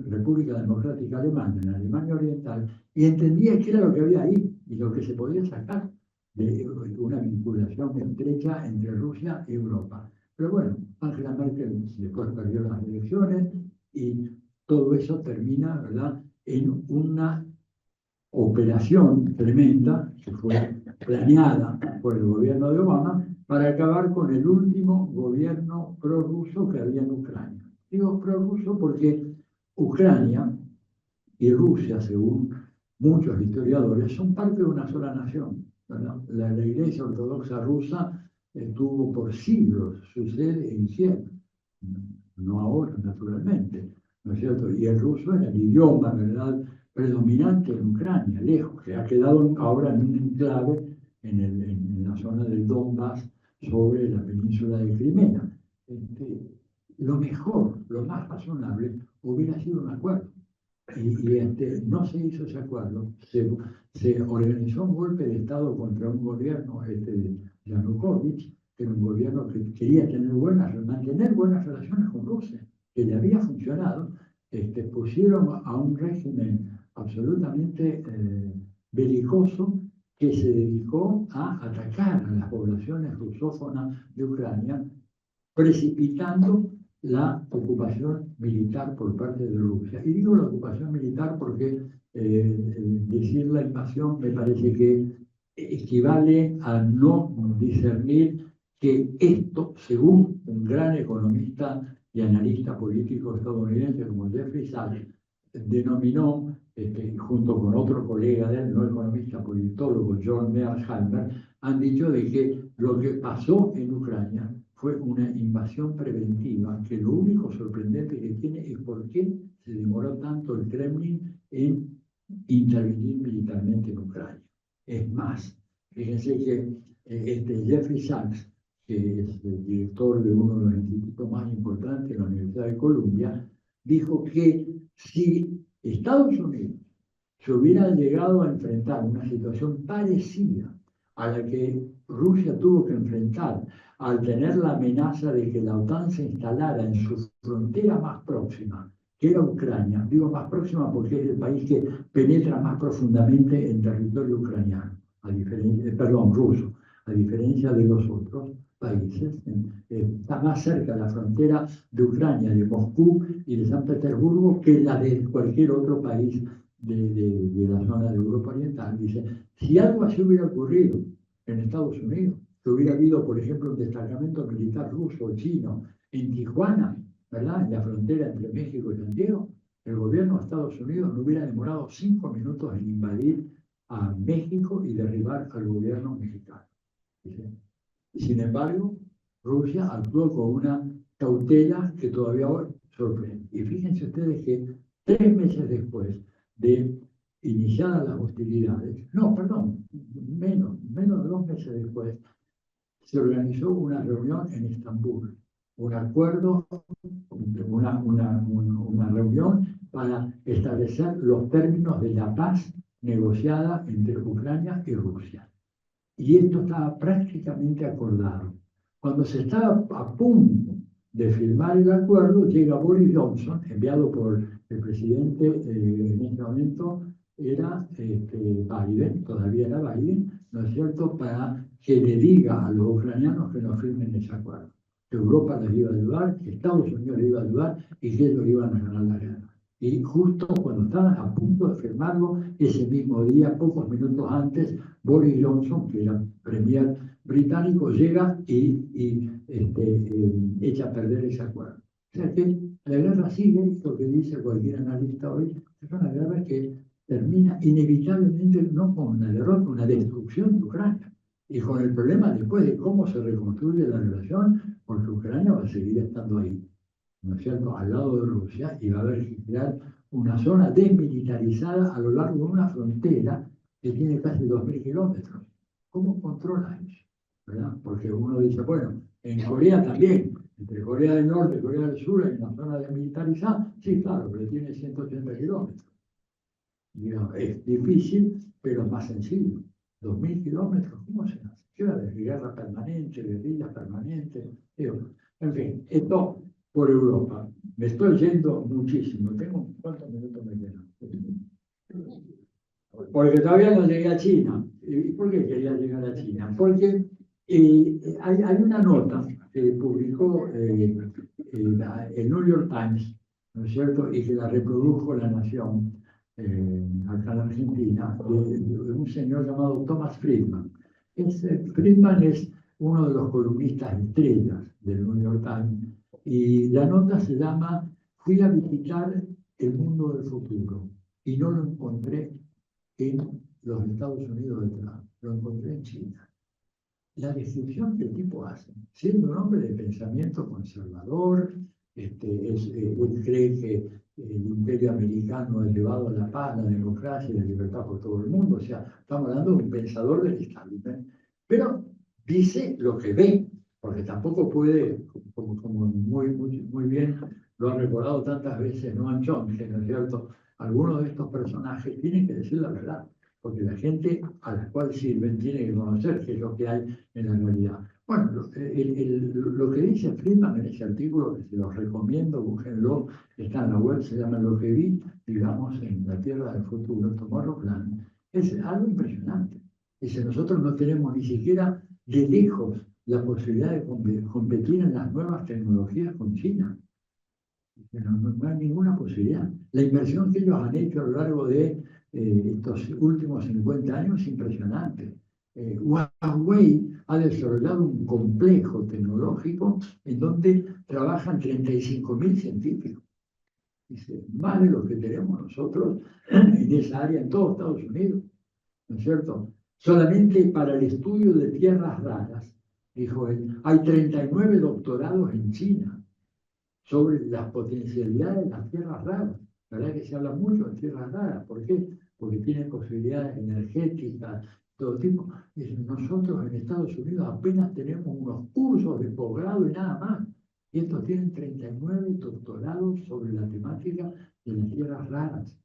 República Democrática Alemana, en la Alemania Oriental, y entendía qué era lo que había ahí y lo que se podía sacar de una vinculación estrecha entre Rusia y Europa. Pero bueno, Angela Merkel después perdió las elecciones y todo eso termina, ¿verdad?, en una operación tremenda que fue planeada por el gobierno de Obama para acabar con el último gobierno prorruso que había en Ucrania. Digo prorruso porque Ucrania y Rusia, según muchos historiadores, son parte de una sola nación, ¿verdad? La Iglesia Ortodoxa rusa tuvo por siglos su sede en Kiev, no ahora, naturalmente, ¿no es cierto? Y el ruso era el idioma, ¿verdad?, predominante en Ucrania, lejos, que ha quedado ahora en un enclave en la zona del Donbass, sobre la península de Crimea. Lo mejor, lo más razonable, hubiera sido un acuerdo. Y no se hizo ese acuerdo. Se organizó un golpe de Estado contra un gobierno de Yanukovych, que era un gobierno que quería mantener buenas relaciones con Rusia, que le había funcionado. Pusieron a un régimen absolutamente belicoso que se dedicó a atacar a las poblaciones rusófonas de Ucrania, precipitando la ocupación militar por parte de Rusia. Y digo la ocupación militar porque decir la invasión me parece que equivale a no discernir que esto, según un gran economista y analista político estadounidense como Jeffrey Sachs, denominó, junto con otro colega de él, no economista, politólogo, John Mearsheimer, han dicho de que lo que pasó en Ucrania fue una invasión preventiva, que lo único sorprendente que tiene es por qué se demoró tanto el Kremlin en intervenir militarmente en Ucrania. Es más, fíjense que Jeffrey Sachs, que es el director de uno de los institutos más importantes de la Universidad de Columbia, dijo que si Estados Unidos se hubiera llegado a enfrentar una situación parecida a la que Rusia tuvo que enfrentar al tener la amenaza de que la OTAN se instalara en su frontera más próxima, que era Ucrania, digo más próxima porque es el país que penetra más profundamente en territorio ucraniano, ruso, a diferencia de los otros países. Está más cerca la frontera de Ucrania, de Moscú y de San Petersburgo, que la de cualquier otro país de la zona de Europa Oriental. Dice, si algo así hubiera ocurrido en Estados Unidos, que hubiera habido, por ejemplo, un destacamento militar ruso o chino en Tijuana, ¿verdad?, en la frontera entre México y Santiago, el gobierno de Estados Unidos no hubiera demorado 5 minutos en invadir a México y derribar al gobierno mexicano. ¿Sí? Sin embargo, Rusia actuó con una cautela que todavía hoy sorprende. Y fíjense ustedes que 3 meses después de iniciadas las hostilidades, no, perdón, menos de 2 meses después, se organizó una reunión en Estambul, un acuerdo, una reunión para establecer los términos de la paz negociada entre Ucrania y Rusia. Y esto estaba prácticamente acordado. Cuando se estaba a punto de firmar el acuerdo, llega Boris Johnson, enviado por el presidente en ese momento, era Biden, todavía era Biden, ¿no es cierto?, para que le diga a los ucranianos que no firmen ese acuerdo. que Europa les iba a ayudar, que Estados Unidos les iba a ayudar y que ellos iban a ganar la guerra. Y justo cuando estaban a punto de firmarlo, ese mismo día, pocos minutos antes, Boris Johnson, que era premier británico, llega y echa a perder ese acuerdo. O sea que la guerra sigue, lo que dice cualquier analista hoy, es una guerra que termina inevitablemente no con una derrota, una destrucción de Ucrania. Y con el problema después de cómo se reconstruye la relación, porque Ucrania va a seguir estando ahí, ¿no es cierto?, al lado de Rusia, y va a haber que crear una zona desmilitarizada a lo largo de una frontera que tiene casi 2.000 kilómetros. ¿Cómo controla eso? ¿Verdad? Porque uno dice, bueno, en Corea también, entre Corea del Norte y Corea del Sur hay una zona desmilitarizada, sí, claro, pero tiene 180 kilómetros. Digamos, es difícil, pero es más sencillo. 2.000 kilómetros, ¿cómo se hace? ¿Qué va a haber? Guerra permanente, guerrillas permanentes. En fin, esto por Europa. Me estoy yendo muchísimo. ¿Cuántos minutos me quedan? Porque todavía no llegué a China. ¿Y por qué quería llegar a China? Porque hay una nota que publicó el New York Times, ¿no es cierto? Y que la reprodujo La Nación, acá en Argentina, de un señor llamado Thomas Friedman. Friedman es uno de los columnistas estrellas del New York Times, y la nota se llama Fui a visitar el mundo del futuro y no lo encontré en los Estados Unidos de Trump, lo encontré en China. La descripción que el tipo hace, siendo un hombre de pensamiento conservador, él cree que el imperio americano ha llevado a la paz, la democracia y la libertad por todo el mundo. O sea, estamos hablando de un pensador del establishment, pero dice lo que ve, porque tampoco puede, como muy bien lo han recordado tantas veces Noam Chomsky, ¿no es cierto? Algunos de estos personajes tienen que decir la verdad, porque la gente a la cual sirven tiene que conocer qué es lo que hay en la realidad. Bueno, lo que dice Friedman en ese artículo, que se los recomiendo, búsquenlo, está en la web, se llama Lo que vi, digamos, en la Tierra del Futuro, Tomorrowland, es algo impresionante. Dice, nosotros no tenemos ni siquiera de lejos la posibilidad de competir en las nuevas tecnologías con China. Pero no hay ninguna posibilidad. La inversión que ellos han hecho a lo largo de estos últimos 50 años es impresionante. Huawei ha desarrollado un complejo tecnológico en donde trabajan 35.000 científicos. Dice, más de lo que tenemos nosotros en esa área en todo Estados Unidos, ¿no es cierto? Solamente para el estudio de tierras raras, dijo él, hay 39 doctorados en China sobre las potencialidades de las tierras raras. La verdad que se habla mucho de tierras raras. ¿Por qué? Porque tienen posibilidades energéticas, todo tipo. Nosotros en Estados Unidos apenas tenemos unos cursos de posgrado y nada más. Y estos tienen 39 doctorados sobre la temática de las tierras raras.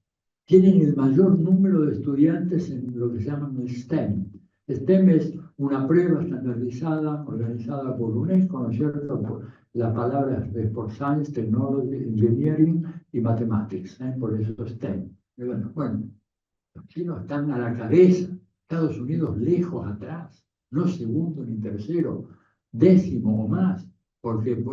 Tienen el mayor número de estudiantes en lo que se llama el STEM. STEM es una prueba estandarizada, organizada por UNESCO, ¿no es cierto? La palabra es por Science, Technology, Engineering y Mathematics, por eso STEM. Y bueno, los chinos están a la cabeza, Estados Unidos lejos atrás, no segundo ni tercero, décimo o más, porque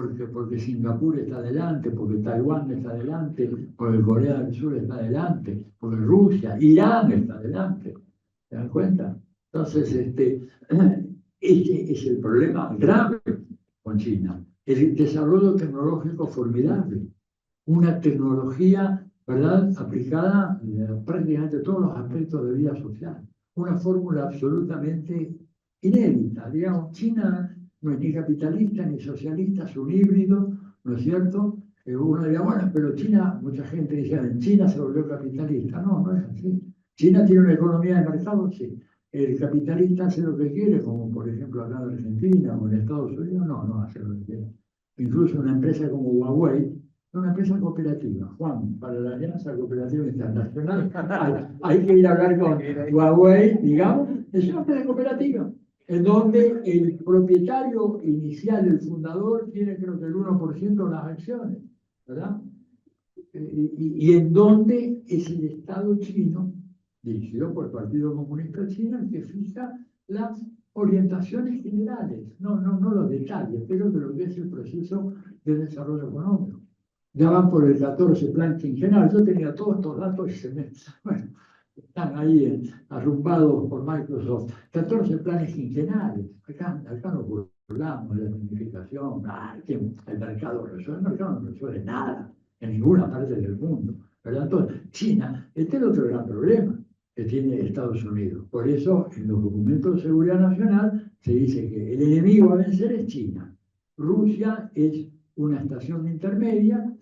Singapur está adelante, porque Taiwán está adelante, porque Corea del Sur está adelante, porque Rusia, Irán está adelante. ¿Se dan cuenta? Entonces, este es el problema grave con China. El desarrollo tecnológico formidable, una tecnología, ¿verdad?, aplicada a prácticamente todos los aspectos de vida social. Una fórmula absolutamente inédita. Digamos, China no es ni capitalista ni socialista, es un híbrido, ¿no es cierto? Uno diría, bueno, pero China, mucha gente dice, en China se volvió capitalista. No, no es así. China tiene una economía de mercado, sí. El capitalista hace lo que quiere, como por ejemplo acá en Argentina o en Estados Unidos, no hace lo que quiere. Incluso una empresa como Huawei es una empresa cooperativa. Juan, para la Alianza Cooperativa Internacional, hay que ir a hablar con Huawei, digamos, es una empresa cooperativa, en donde el propietario inicial, el fundador, tiene creo que el 1% de las acciones, ¿verdad? Y en donde es el Estado chino, dirigido por el Partido Comunista Chino, el que fija las orientaciones generales, no los detalles, pero de lo que es el proceso de desarrollo económico. Ya van por el 14 plan quinquenal. Yo tenía todos estos datos y bueno, están ahí arrumbados por Microsoft. 14 planes quinquenales. Acá no hablamos de la planificación, el mercado no resuelve nada en ninguna parte del mundo. ¿Verdad? Entonces, China, este es el otro gran problema que tiene Estados Unidos. Por eso, en los documentos de seguridad nacional se dice que el enemigo a vencer es China. Rusia es una estación intermedia,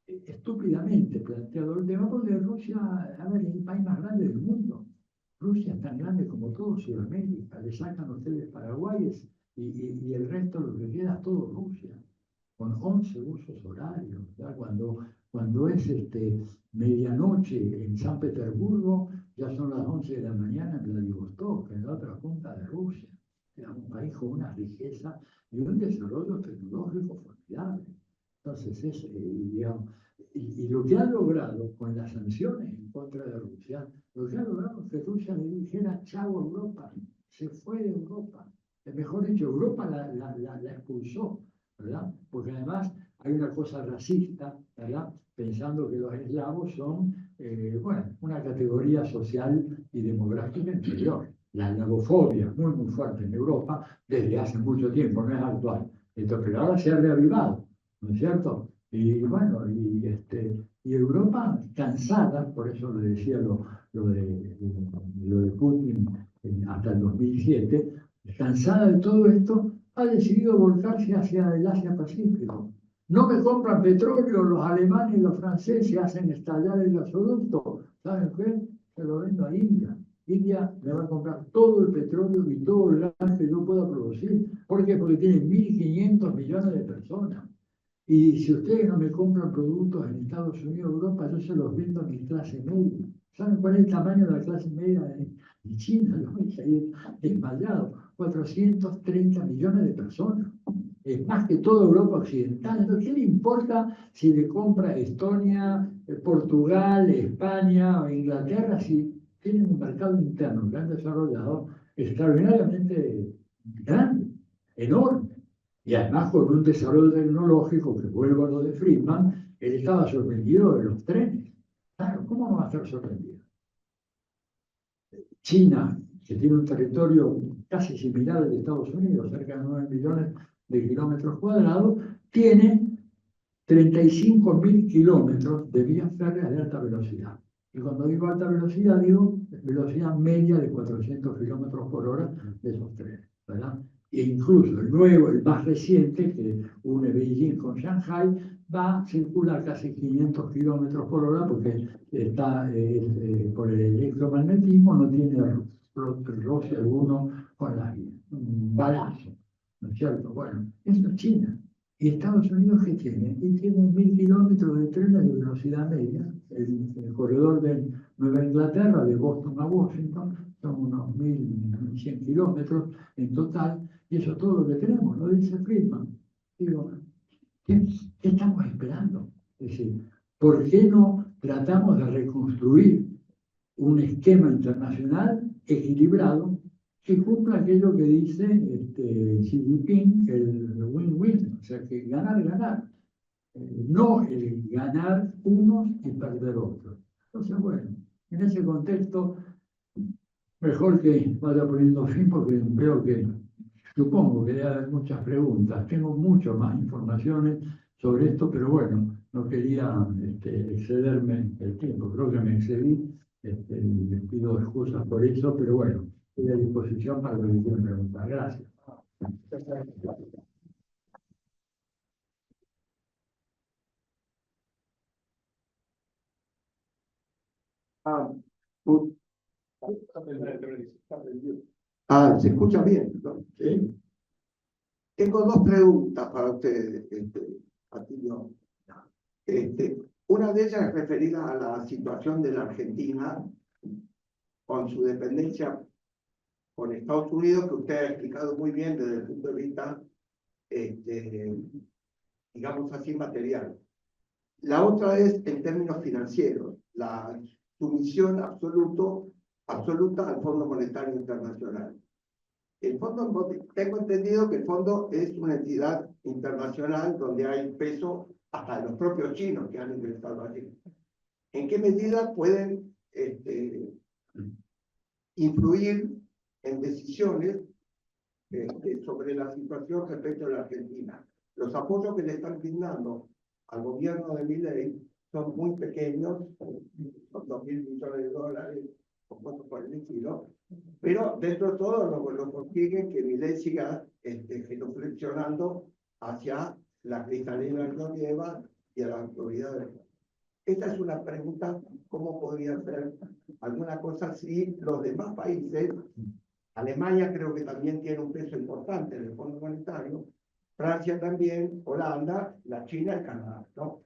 estúpidamente planteado el tema, porque Rusia, a ver, es el país más grande del mundo. Rusia es tan grande como todo Sudamérica. Le sacan ustedes Paraguay y el resto lo que queda es todo Rusia, con 11 usos horarios. Cuando es medianoche en San Petersburgo, ya son las 11 de la mañana en Vladivostok, en la otra punta de Rusia. Es un país con una riqueza y un desarrollo tecnológico formidable. Entonces, digamos, y lo que ha logrado con las sanciones en contra de Rusia, lo que ha logrado es que Rusia le dijera chao a Europa, se fue de Europa. Mejor dicho, Europa la expulsó, ¿verdad? Porque además hay una cosa racista, ¿verdad? Pensando que los eslavos son, una categoría social y demográfica inferior. La eslavofobia es muy fuerte en Europa desde hace mucho tiempo, no es actual. Entonces, pero ahora se ha reavivado, ¿no es cierto? Y bueno, y Europa cansada, por eso le decía lo de Putin hasta el 2007, cansada de todo esto, ha decidido volcarse hacia el Asia-Pacífico. No me compran petróleo, los alemanes y los franceses hacen estallar el gasoducto. ¿Saben qué? Se lo vendo a India. India me va a comprar todo el petróleo y todo el gas que yo pueda producir. ¿Por qué? Porque tiene 1.500 millones de personas. Y si ustedes no me compran productos en Estados Unidos o Europa, yo se los vendo a mi clase media. ¿Saben cuál es el tamaño de la clase media de China? Lo veis ahí desmayado. 430 millones de personas. Es más que toda Europa occidental. Entonces, ¿qué le importa si le compra Estonia, Portugal, España o Inglaterra si tienen un mercado interno que han desarrollado extraordinariamente grande, enorme? Y además con un desarrollo tecnológico, que vuelvo a lo de Friedman, él estaba sorprendido de los trenes. Claro, ¿cómo no va a estar sorprendido? China, que tiene un territorio casi similar al de Estados Unidos, cerca de 9 millones de kilómetros cuadrados, tiene 35.000 kilómetros de vías férreas de alta velocidad. Y cuando digo alta velocidad, digo velocidad media de 400 kilómetros por hora de esos trenes, ¿verdad? E incluso el nuevo, el más reciente, que une Beijing con Shanghai, circula casi 500 kilómetros por hora porque está por el electromagnetismo, no tiene roce alguno con la vía. Un balazo, ¿no es cierto? Bueno, eso es China. ¿Y Estados Unidos qué tiene? Y tiene 1.000 kilómetros de trenes de velocidad media. El corredor de Nueva Inglaterra, de Boston a Washington, son unos 1.100 kilómetros en total, y eso es todo lo que tenemos, lo dice Friedman. Digo, ¿qué estamos esperando? Es decir, ¿por qué no tratamos de reconstruir un esquema internacional equilibrado que cumpla aquello que dice Xi Jinping, el win-win, o sea, que ganar, no el ganar unos y perder otros? Entonces, bueno, en ese contexto, mejor que vaya poniendo fin porque veo que, supongo que debe haber muchas preguntas. Tengo muchas más informaciones sobre esto, pero bueno, no quería excederme el tiempo. Creo que me excedí. Les pido excusas por eso, pero bueno, estoy a disposición para lo que quieran preguntar. Gracias. ¿Se escucha bien, ¿no? ¿Sí? Tengo dos preguntas para ustedes, Atilio. Una de ellas es referida a la situación de la Argentina con su dependencia con Estados Unidos, que usted ha explicado muy bien desde el punto de vista, digamos así, material. La otra es en términos financieros, la sumisión absoluta al Fondo Monetario Internacional. El fondo, tengo entendido que el fondo es una entidad internacional donde hay peso hasta de los propios chinos que han ingresado allí. ¿En qué medida pueden influir en decisiones sobre la situación respecto a la Argentina? Los apoyos que le están brindando al gobierno de Milei son muy pequeños, son 2.000 millones de dólares, o cosas por el estilo, pero dentro de todo lo consiguen que Milei siga genuflexionando hacia la cristalina que nos lleva y a las autoridades. Esta es una pregunta, ¿cómo podría ser alguna cosa si los demás países, Alemania creo que también tiene un peso importante en el Fondo Monetario, Francia también, Holanda, la China y Canadá, ¿no?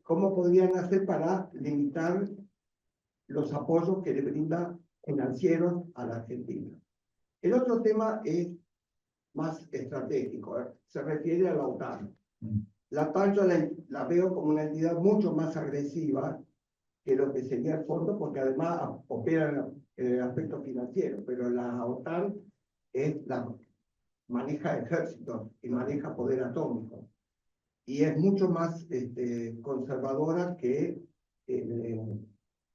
¿Cómo podrían hacer para limitar los apoyos que le brinda financieros a la Argentina? El otro tema es más estratégico, se refiere a la OTAN. La OTAN yo la veo como una entidad mucho más agresiva que lo que sería el fondo, porque además opera en el aspecto financiero, pero la OTAN maneja ejércitos y maneja poder atómico. Y es mucho más conservadora que,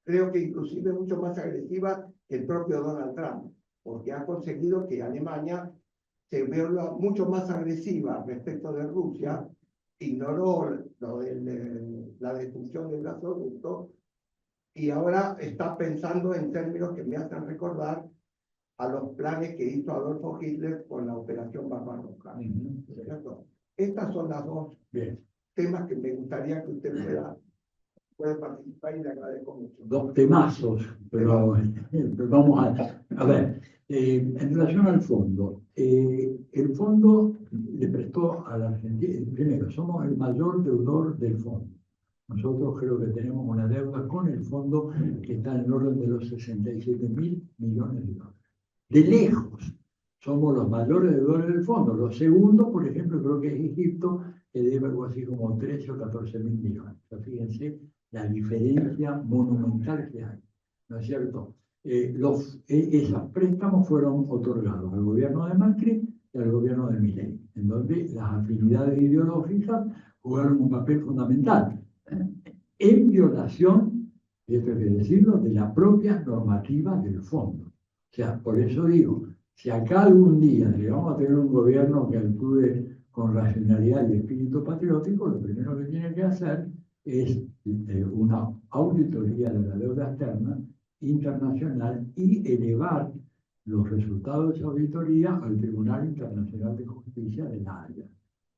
creo que inclusive mucho más agresiva que el propio Donald Trump, porque ha conseguido que Alemania se vea mucho más agresiva respecto de Rusia, ignoró la destrucción del gasoducto y ahora está pensando en términos que me hacen recordar a los planes que hizo Adolfo Hitler con la Operación Barbarroja. ¿Cierto? Estas son las dos temas que me gustaría que usted pueda participar y le agradezco mucho. Dos temazos, pero vamos a ver. En relación al fondo, el fondo le prestó a la Argentina, primero, somos el mayor deudor del fondo. Nosotros creo que tenemos una deuda con el fondo que está en el orden de los 67.000 millones de dólares. De lejos, somos los mayores deudores del fondo. Los segundos, por ejemplo, creo que es Egipto, que debe algo así como 13 o 14.000 millones. O sea, fíjense la diferencia monumental que hay, ¿no es cierto? Esos préstamos fueron otorgados al gobierno de Macri y al gobierno de Milei, en donde las afinidades ideológicas jugaron un papel fundamental, en violación, y esto hay que decirlo, de la propia normativa del fondo. O sea, por eso digo, si acá algún día llegamos a tener un gobierno que actúe con racionalidad y espíritu patriótico, lo primero que tiene que hacer es una auditoría de la deuda externa internacional y elevar los resultados de esa auditoría al Tribunal Internacional de Justicia de La Haya,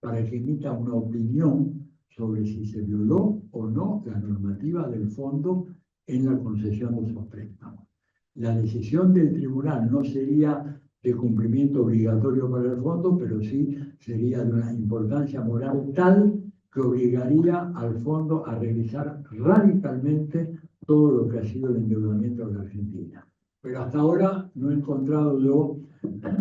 para que emita una opinión sobre si se violó o no la normativa del fondo en la concesión de esos préstamos. La decisión del tribunal no sería de cumplimiento obligatorio para el fondo, pero sí sería de una importancia moral tal que obligaría al fondo a revisar radicalmente todo lo que ha sido el endeudamiento de la Argentina. Pero hasta ahora no he encontrado yo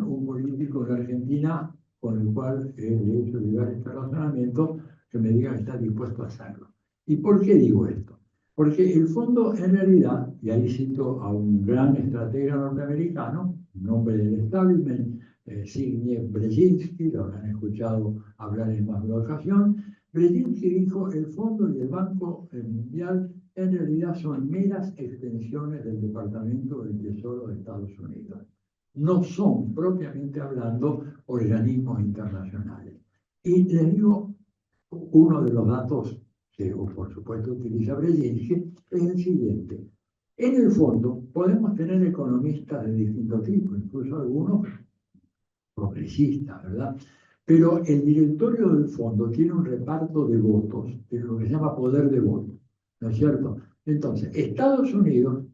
un político de Argentina con el cual le he hecho llegar este razonamiento que me diga que está dispuesto a hacerlo. ¿Y por qué digo esto? Porque el fondo en realidad, y ahí cito a un gran estratega norteamericano, nombre del establishment, Zbigniew Brzezinski, lo habrán escuchado hablar en más de una ocasión. Brzezinski dijo: el fondo y el Banco Mundial en realidad son meras extensiones del Departamento del Tesoro de Estados Unidos. No son, propiamente hablando, organismos internacionales. Y les digo, uno de los datos que, por supuesto, utiliza Brzezinski es el siguiente. En el fondo, podemos tener economistas de distinto tipo, incluso algunos progresistas, ¿verdad? Pero el directorio del fondo tiene un reparto de votos, de lo que se llama poder de voto, ¿no es cierto? Entonces, Estados Unidos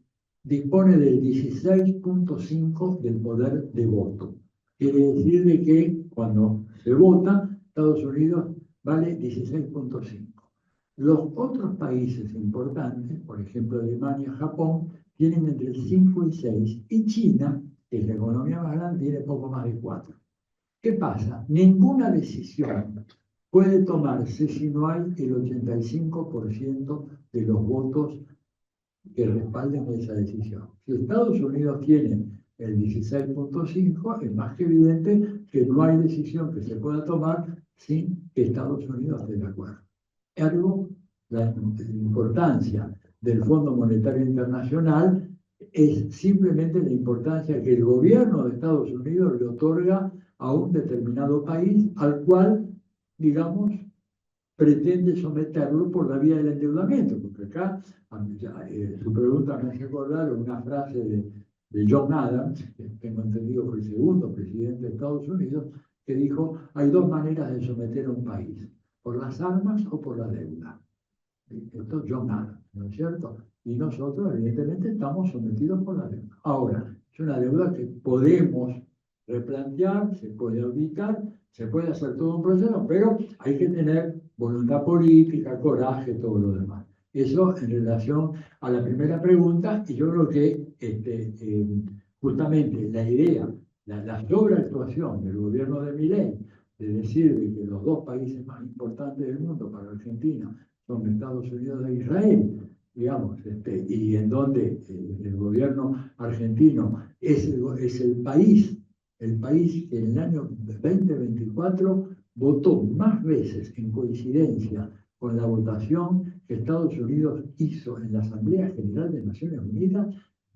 dispone del 16.5% del poder de voto. Quiere decir de que cuando se vota, Estados Unidos vale 16.5%. Los otros países importantes, por ejemplo Alemania, Japón, tienen entre el 5 y 6, y China, que es la economía más grande, tiene poco más de 4. ¿Qué pasa? Ninguna decisión puede tomarse si no hay el 85% de los votos que respalden esa decisión. Si Estados Unidos tiene el 16.5, es más que evidente que no hay decisión que se pueda tomar sin que Estados Unidos esté de acuerdo. Ergo, la importancia del Fondo Monetario Internacional es simplemente la importancia que el gobierno de Estados Unidos le otorga a un determinado país al cual, digamos, pretende someterlo por la vía del endeudamiento, porque acá su pregunta me hace acordar una frase de John Adams, que tengo entendido fue el segundo presidente de Estados Unidos, que dijo, hay dos maneras de someter a un país, por las armas o por la deuda. Esto es John Adams, ¿no es cierto? Y nosotros, evidentemente, estamos sometidos por la deuda. Ahora, es una deuda que podemos replantear, se puede auditar, se puede hacer todo un proceso, pero hay que tener voluntad política, coraje, todo lo demás. Eso en relación a la primera pregunta, y yo creo que justamente la idea, la sobreactuación del gobierno de Milei, de decir que los dos países más importantes del mundo para Argentina son Estados Unidos e Israel, digamos, y en donde el gobierno argentino es el país que en el año 2024 votó más veces en coincidencia con la votación que Estados Unidos hizo en la Asamblea General de Naciones Unidas,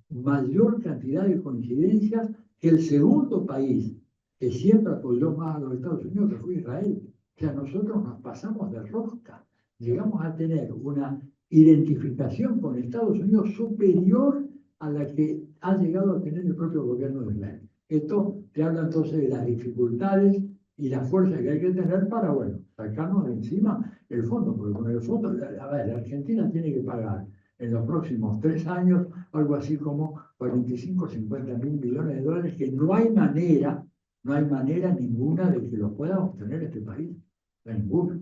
mayor cantidad de coincidencias que el segundo país que siempre apoyó más a los Estados Unidos, que fue Israel. O sea, nosotros nos pasamos de rosca. Llegamos a tener una identificación con Estados Unidos superior a la que ha llegado a tener el propio gobierno de Israel. Esto te habla entonces de las dificultades y la fuerza que hay que tener para, bueno, sacarnos de encima el fondo, porque con el fondo, a ver, la Argentina tiene que pagar en los próximos 3 años algo así como 45 o 50 mil millones de dólares que no hay manera ninguna de que los pueda obtener este país, ninguna.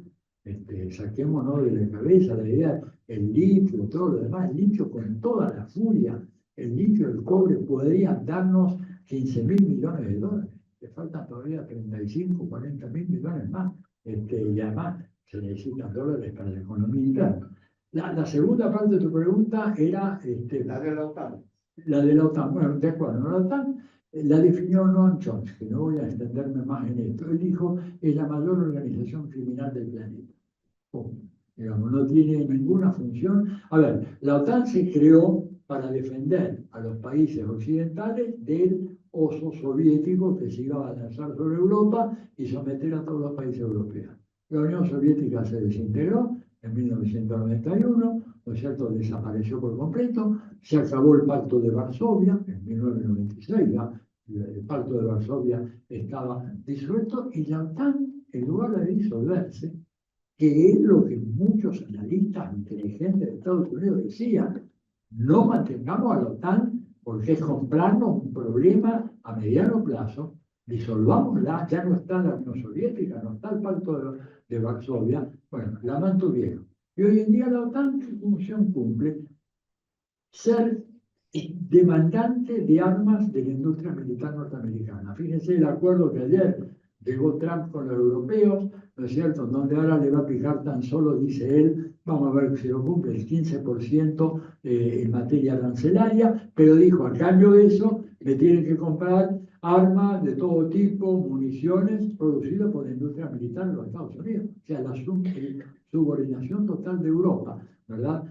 Saquémonos de la cabeza la idea, el litio, todo lo demás, el litio con toda la furia, el litio, el cobre podrían darnos 15 mil millones de dólares, le faltan todavía 35, 40 mil millones más, y además se necesitan dólares para la economía interna. La segunda parte de tu pregunta era La de la OTAN. la de la OTAN. Bueno, de acuerdo, la OTAN la definió Noam Chomsky, no voy a extenderme más en esto. Él dijo, es la mayor organización criminal del planeta. Digamos, no tiene ninguna función. A ver, la OTAN se creó para defender a los países occidentales del oso soviético que se iba a lanzar sobre Europa y someter a todos los países europeos. La Unión Soviética se desintegró en 1991, ¿no es cierto?, desapareció por completo, se acabó el Pacto de Varsovia en 1996, ya el Pacto de Varsovia estaba disuelto y la OTAN, en lugar de disolverse, que es lo que muchos analistas inteligentes de Estados Unidos decían, no mantengamos a la OTAN porque es comprarnos un problema a mediano plazo, disolvámosla, ya no está la Unión Soviética, no está el Pacto de Varsovia, bueno, la mantuvieron. Y hoy en día la OTAN, ¿qué función cumple? Ser demandante de armas de la industria militar norteamericana. Fíjense el acuerdo que ayer llegó Trump con los europeos, ¿no es cierto?, donde ahora le va a fijar tan solo, dice él, vamos a ver si lo cumple, el 15% en materia arancelaria, pero dijo, a cambio de eso, le tienen que comprar armas de todo tipo, municiones producidas por la industria militar de los Estados Unidos. O sea, la subordinación total de Europa, ¿verdad?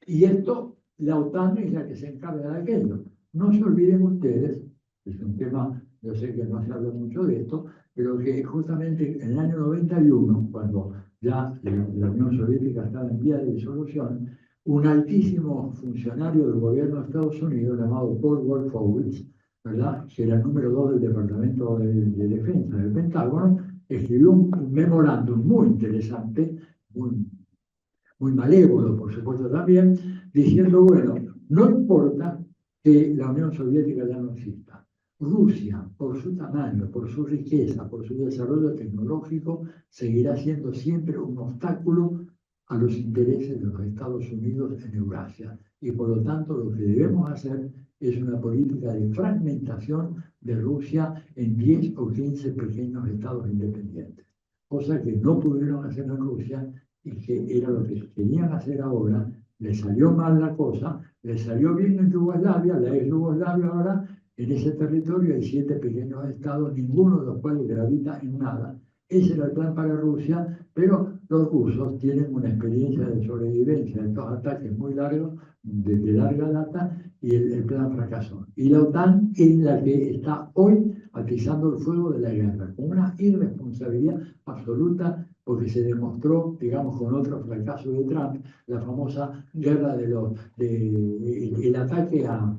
Y esto, la OTAN es la que se encarga de aquello. No se olviden ustedes, es un tema, yo sé que no se habla mucho de esto, pero que justamente en el año 91, cuando ya la Unión Soviética estaba en vía de disolución, un altísimo funcionario del gobierno de Estados Unidos, llamado Paul Wolfowitz, ¿verdad?, que era el número 2 del Departamento de Defensa del Pentágono, escribió un memorándum muy interesante, muy malévolo, por supuesto también, diciendo, bueno, no importa que la Unión Soviética ya no exista. Rusia, por su tamaño, por su riqueza, por su desarrollo tecnológico, seguirá siendo siempre un obstáculo a los intereses de los Estados Unidos en Eurasia. Y por lo tanto, lo que debemos hacer es una política de fragmentación de Rusia en 10 o 15 pequeños estados independientes. Cosa que no pudieron hacer en Rusia y que era lo que querían hacer ahora le salió mal la cosa, le salió bien en Yugoslavia, la ex Yugoslavia ahora, en ese territorio hay 7 pequeños estados, ninguno de los cuales gravita en nada. Ese era el plan para Rusia, pero los rusos tienen una experiencia de sobrevivencia de estos ataques muy largos, de larga data, y el plan fracasó. Y la OTAN es la que está hoy atizando el fuego de la guerra, con una irresponsabilidad absoluta, porque se demostró, digamos, con otro fracaso de Trump, la famosa guerra el ataque a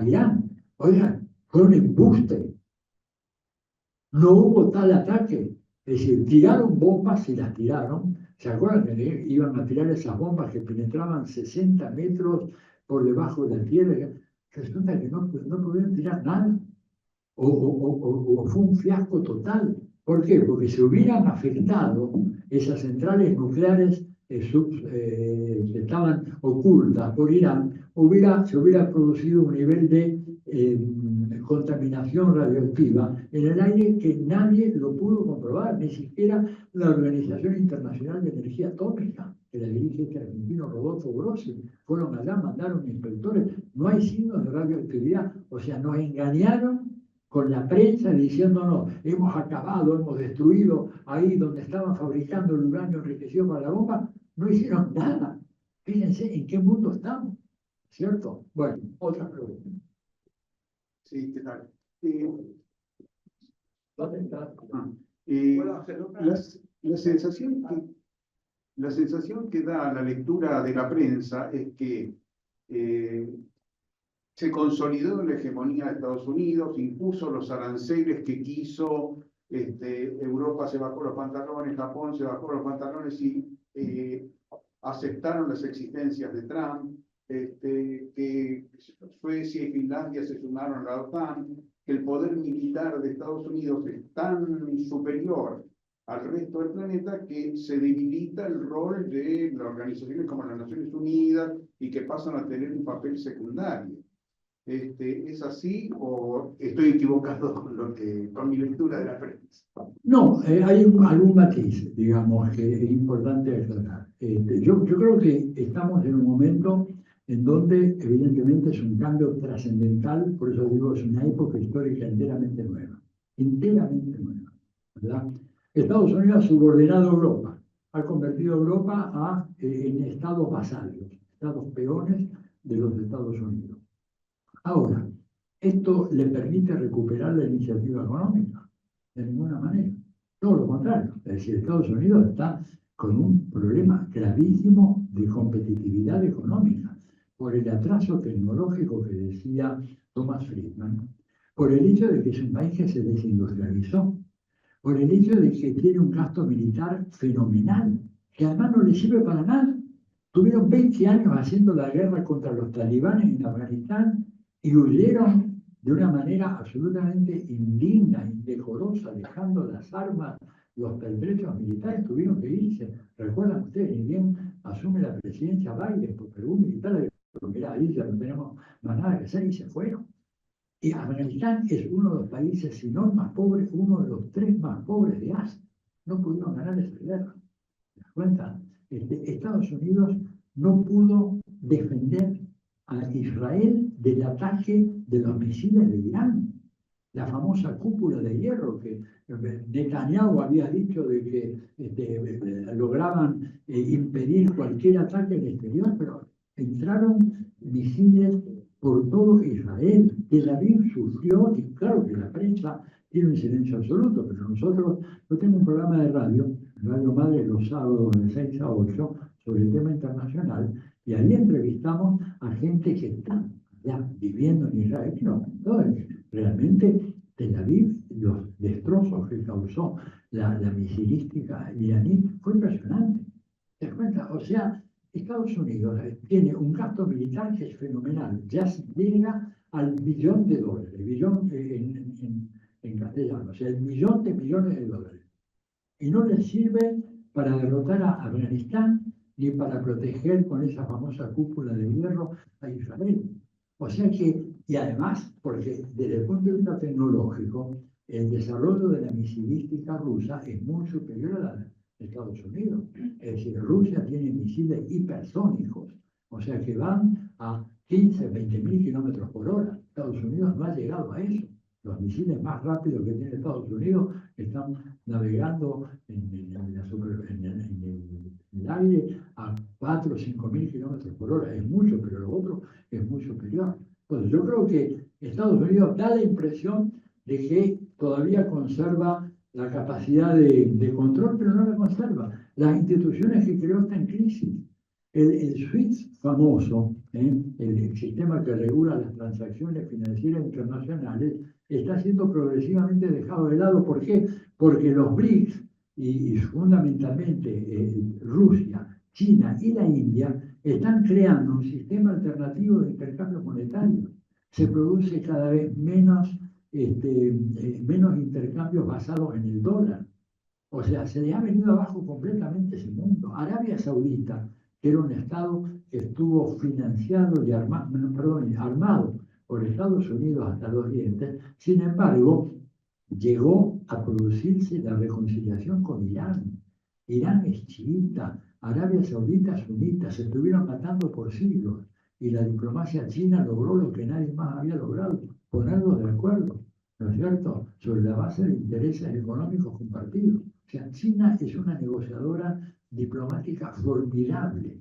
Irán. Oigan, fue un embuste. No hubo tal ataque. Es decir, tiraron bombas y las tiraron. ¿Se acuerdan que iban a tirar esas bombas que penetraban 60 metros por debajo de la tierra? Resulta que no pudieron tirar nada. O fue un fiasco total. ¿Por qué? Porque se hubieran afectado esas centrales nucleares que estaban ocultas por Irán, se hubiera producido un nivel de contaminación radioactiva en el aire que nadie lo pudo comprobar, ni siquiera la Organización Internacional de Energía Atómica, que la dirige este argentino Rodolfo Grossi. Fueron allá, mandaron inspectores, no hay signos de radioactividad, o sea, nos engañaron con la prensa diciéndonos, hemos acabado, hemos destruido ahí donde estaban fabricando el uranio enriquecido para la bomba. No hicieron nada. Fíjense en qué mundo estamos, ¿cierto? Bueno, otra pregunta. Sí, ¿qué tal? ¿Dónde está? La sensación que da la lectura de la prensa es que se consolidó la hegemonía de Estados Unidos, impuso los aranceles que quiso, Europa se bajó los pantalones, Japón se bajó los pantalones y aceptaron las exigencias de Trump, que Suecia y Finlandia se sumaron a la OTAN, que el poder militar de Estados Unidos es tan superior al resto del planeta que se debilita el rol de las organizaciones como las Naciones Unidas y que pasan a tener un papel secundario. ¿Es así o estoy equivocado con mi lectura de la prensa? No, hay algún matiz, digamos, que es importante aclarar. Yo creo que estamos en un momento en donde evidentemente es un cambio trascendental, por eso digo, es una época histórica enteramente nueva, ¿verdad? Estados Unidos ha subordinado a Europa, ha convertido a Europa en estados vasallos, estados peones de los Estados Unidos. Ahora, ¿esto le permite recuperar la iniciativa económica? De ninguna manera. Todo lo contrario. Es decir, Estados Unidos está con un problema gravísimo de competitividad económica por el atraso tecnológico que decía Thomas Friedman, por el hecho de que es un país que se desindustrializó, por el hecho de que tiene un gasto militar fenomenal, que además no le sirve para nada. Tuvieron 20 años haciendo la guerra contra los talibanes en Afganistán y huyeron de una manera absolutamente indigna, indecorosa, dejando las armas, los pertrechos militares, tuvieron que irse. ¿Recuerdan ustedes? Ni bien asume la presidencia Biden, porque algún militar le dijo, mirá, ahí ya no tenemos más nada que hacer, y se fueron. Y Afganistán es uno de los países, si no el más pobre, uno de los 3 más pobres de Asia. No pudieron ganar esa guerra. ¿Te das cuenta? Estados Unidos no pudo defender a Israel del ataque de los misiles de Irán. La famosa cúpula de hierro que Netanyahu había dicho de que lograban impedir cualquier ataque en el exterior, pero entraron misiles por todo Israel. Tel Aviv sufrió, y claro que la prensa tiene un silencio absoluto, pero nosotros, yo tengo un programa de radio Madre los sábados de 6 a 8, sobre el tema internacional, y ahí entrevistamos a gente que está ya viviendo en Israel, no, realmente Tel Aviv, los destrozos que causó la misilística iraní, fue impresionante. ¿Te das cuenta? O sea, Estados Unidos tiene un gasto militar que es fenomenal, ya llega al $1.000.000.000, billón en castellano, o sea, el millón de millones de dólares. Y no les sirve para derrotar a Afganistán ni para proteger con esa famosa cúpula de hierro a Israel. O sea que, y además, porque desde el punto de vista tecnológico, el desarrollo de la misilística rusa es muy superior a Estados Unidos. Es decir, Rusia tiene misiles hipersónicos, o sea que van a 15, 20.000 kilómetros por hora. Estados Unidos no ha llegado a eso. Los misiles más rápidos que tiene Estados Unidos están navegando en el aire a 4 o 5.000 kilómetros por hora. Es mucho, pero lo otro es muy superior. Entonces, yo creo que Estados Unidos da la impresión de que todavía conserva la capacidad de control, pero no la conserva. Las instituciones que creó están en crisis. El SWIFT famoso, el sistema que regula las transacciones financieras internacionales, está siendo progresivamente dejado de lado. ¿Por qué? Porque los BRICS y fundamentalmente Rusia, China y la India están creando un sistema alternativo de intercambio monetario. Se produce cada vez menos intercambios basados en el dólar. O sea, se le ha venido abajo completamente ese mundo. Arabia Saudita, que era un Estado que estuvo financiado y armado por Estados Unidos hasta los dientes, sin embargo, llegó a producirse la reconciliación con Irán. Irán es chiita, Arabia Saudita es sunita, se estuvieron matando por siglos y la diplomacia china logró lo que nadie más había logrado, ponerlos de acuerdo, ¿no es cierto?, sobre la base de intereses económicos compartidos. O sea, China es una negociadora diplomática formidable,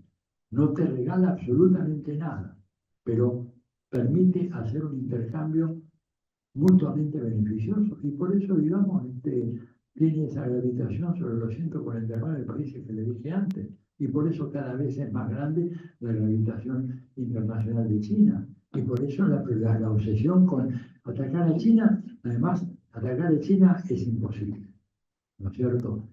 no te regala absolutamente nada, pero permite hacer un intercambio mutuamente beneficioso y por eso, digamos, tiene esa gravitación sobre los 149 países que le dije antes y por eso cada vez es más grande la gravitación internacional de China y por eso la obsesión con atacar a China. Además, atacar a China es imposible, ¿no es cierto?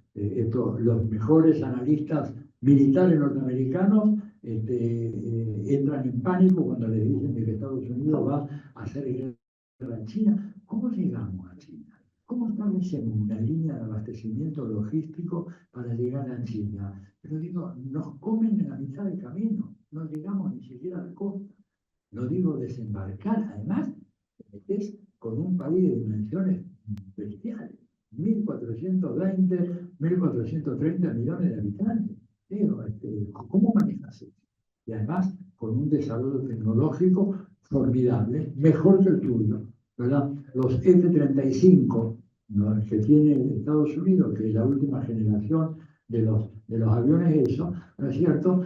Los mejores analistas militares norteamericanos entran en pánico cuando les dicen que Estados Unidos va a hacer guerra a China. ¿Cómo llegamos a China? ¿Cómo establecemos una línea de abastecimiento logístico para llegar a China? Pero digo, nos comen en la mitad del camino, no llegamos ni siquiera a la costa. No digo desembarcar, además, te metes con un país de dimensiones bestiales. 1.420, 1.430 millones de habitantes. Digo, ¿cómo manejas eso? Y además, con un desarrollo tecnológico formidable, mejor que el tuyo, ¿verdad? Los F-35, ¿no?, que tiene Estados Unidos, que es la última generación de los aviones eso, ¿no es cierto?,